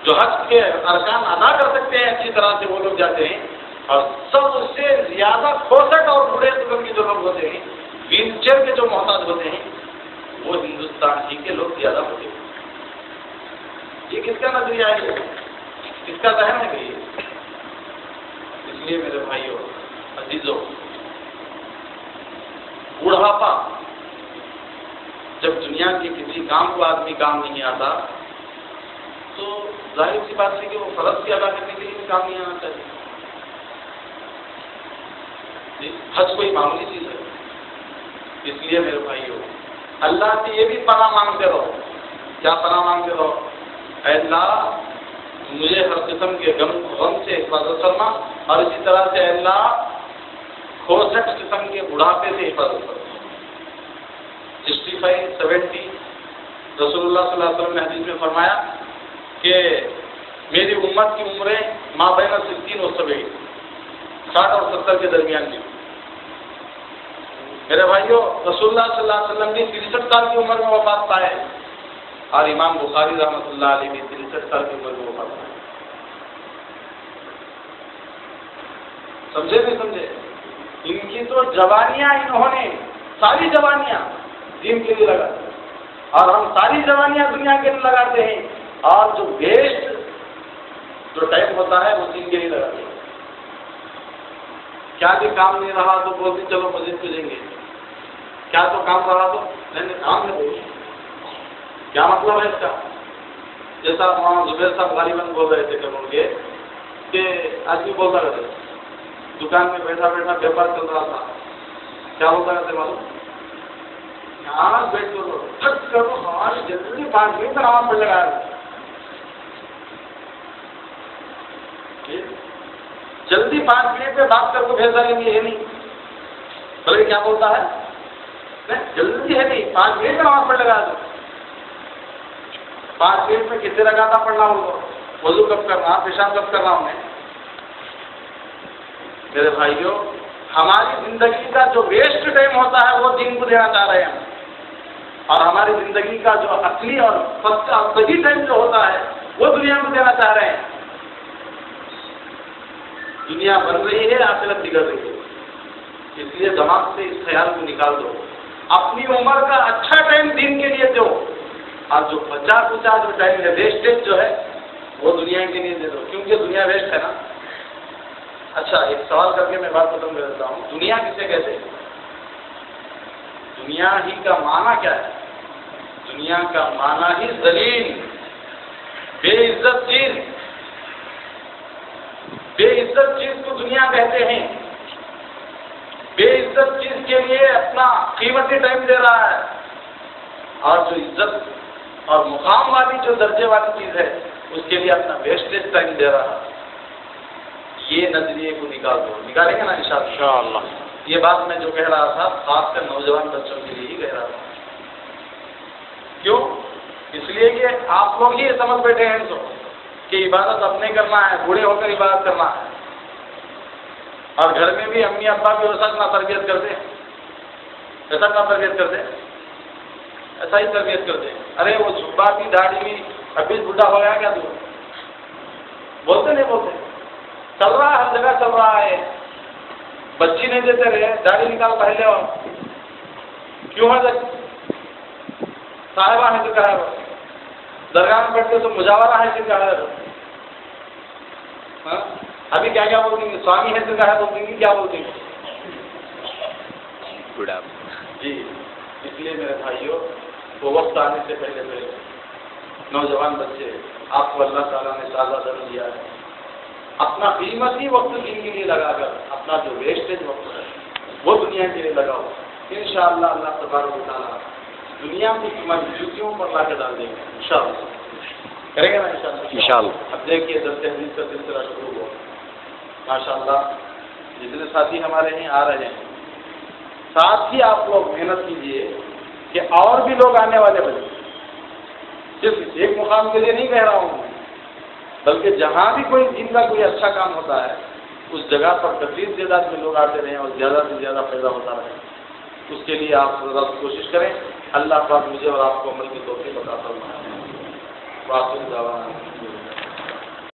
جو حج کے ارکان ادا کر سکتے ہیں اچھی طرح سے وہ لوگ جاتے ہیں. اور سب سے زیادہ کھوسٹ اور بوڑھے قسم کے جو لوگ ہوتے ہیں ویل چیئر کے جو محتاج ہوتے ہیں وہ ہندوستان ہی کے لوگ زیادہ ہوتے ہیں. یہ کس کا نظریہ ہے کس کا ذہن ہے کہ اس لیے میرے بھائیوں عزیزوں بڑھاپا جب دنیا کے کسی کام کو آدمی کام نہیں آتا تو ظاہر سی بات ہے کہ وہ فرض کی ادا کرنے کے لیے بھی کام نہیں آنا چاہیے. حج کوئی معمولی چیز ہے. اس لیے میرے بھائیوں اللہ سے یہ بھی پناہ مانگتے رہو. کیا پناہ مانگتے رہو؟ اے اللہ مجھے ہر قسم کے غم سے حفاظت کرنا اور اسی طرح سے اے اللہ کھوسٹ قسم کے بڑھاپے سے حفاظت کرنا. 65 70 رسول اللہ صلی اللہ علیہ وسلم نے حدیث میں فرمایا کہ میری امت کی عمریں ما بین 60 و 70 60 اور 70 کے درمیان کی. میرے بھائیوں رسول اللہ صلی اللہ علیہ وسلم بھی 63 سال کی عمر میں وفات پائے اور امام بخاری رحمۃ اللہ علیہ بھی 63 سال کی عمر میں وفات پائے. سمجھے نہیں سمجھے؟ ان کی تو جوانیاں انہوں نے ساری جوانیاں دین کے لیے لگاتے ہیں اور ہم ساری جوانیاں دنیا کے لیے لگاتے ہیں اور جو بیسٹ جو ٹائم ہوتا ہے وہ دین کے لیے لگاتے ہیں. کیا بھی کام نہیں رہا تو بولتے چلو مسجد پہ جائیں گے. کیا تو کام رہا تو نہیں کام نہیں. کیا مطلب ہے اس کا؟ جیسا مولانا زبیر صاحب غالباً بول رہے تھے کہ ان کے کہ آدمی بولتا رہتا دکان میں بیٹھا بیٹھا ویپار چل رہا تھا، کیا بولتا رہتے معلوم؟ یہاں بیٹھ کر تھک کرو ہماری جلدی 5 منٹ نماز پڑھ لگا رہے، جلدی 5 منٹ میں بات کر کو بھیجا لیں گے، یہ نہیں بلکہ کیا بولتا ہے جلدی ہے نہیں 5 منٹ میں نماز پڑھ لگا دو۔ 5 منٹ میں کتنے رکعتیں پڑھنا ہوگا، وضو کب کرنا، پیشاب کب کرنا ہمیں؟ میرے بھائیوں، ہماری زندگی کا جو ویسٹ ٹائم ہوتا ہے وہ دین کو دینا چاہ رہے ہیں، اور ہماری زندگی کا جو اصلی اور صحیح ٹائم جو ہوتا ہے وہ دنیا کو دینا چاہ رہے ہیں۔ دنیا بن رہی ہے، آخرت بگڑ رہی ہے، اس لیے دماغ سے اس خیال کو نکال دو، اپنی عمر کا اچھا ٹائم دین کے لیے دو، اور جو بچا کچا جو ٹائم ہے ویسٹیج جو ہے وہ دنیا کے لیے دے دو، کیونکہ دنیا ویسٹ ہے نا۔ اچھا، ایک سوال کر کے میں بات ختم کر دیتا ہوں، دنیا کسے کہتے ہیں؟ دنیا ہی کا معنی کیا ہے؟ دنیا کا معنی ہی ذلیل، بے عزت چیز، بے عزت چیز کو دنیا کہتے ہیں۔ بے عزت چیز کے لیے اپنا قیمتی ٹائم دے رہا ہے، اور جو عزت اور مقام والی جو درجے والی چیز ہے اس کے لیے اپنا ویسٹیج ٹائم دے رہا ہے۔ یہ نظریے کو نکال دو، نکالیں گے نا انشاءاللہ۔ یہ بات میں جو کہہ رہا تھا خاص کر نوجوان بچوں کے لیے ہی کہہ رہا تھا۔ کیوں؟ اس لیے کہ آپ لوگ ہی سمجھ بیٹھے ہیں تو کہ عبادت اپنے کرنا ہے، بوڑھے ہو کر عبادت کرنا ہے، اور گھر میں بھی امی ابا بھی ویسا نہ تربیت کرتے ہیں، ایسا نہ تربیت کرتے، ایسا ہی تربیت کرتے ہیں۔ ارے وہ جھبا بھی داڑھی بھی ابھی بڈھا ہو گیا کیا تو بولتے نہیں بولتے، چل رہا ہے، ہر جگہ چل رہا ہے، بچی نہیں دیتے رہے داڑھی نکال پہلے، اور کیوں ہے صاحبہ ہے تو کہا ہے، درگاہ میں بیٹھتے تو مجاورہ ہے تو کہا ہے، ابھی کیا کیا بولتی ہیں، سوامی ہے تو کہا بولتی ہیں، کیا بولتی ہیں؟ جی، اس لیے میرے بھائیوں، وہ وقت آنے سے پہلے پہلے نوجوان بچے، آپ کو اللہ تعالیٰ نے تازہ در دیا ہے، اپنا قیمتی وقت دین کے لیے لگا کر اپنا جو ویسٹیج وقت ہے وہ دنیا کے لیے لگاؤ، انشاءاللہ اللہ تبارک و تعالیٰ دنیا کو تمہاری جوتیوں پر لا کے ڈال دیں گے، انشاءاللہ کریں گے نا انشاءاللہ۔ اب دیکھیے درس حدیث کا سلسلہ شروع ہوا، ماشاءاللہ جتنے ساتھی ہمارے یہیں آ رہے ہیں، ساتھ ہی آپ لوگ محنت کیجیے کہ اور بھی لوگ آنے والے بنے، صرف ایک مقام کے لیے نہیں کہہ رہا ہوں، بلکہ جہاں بھی کوئی دین کا کوئی اچھا کام ہوتا ہے اس جگہ پر کثیر تعداد میں لوگ آتے رہیں اور زیادہ سے زیادہ فائدہ ہوتا رہے، اس کے لیے آپ ذرا کوشش کریں۔ اللہ پاک مجھے اور آپ کو عمل کی توفیق عطا فرمائے۔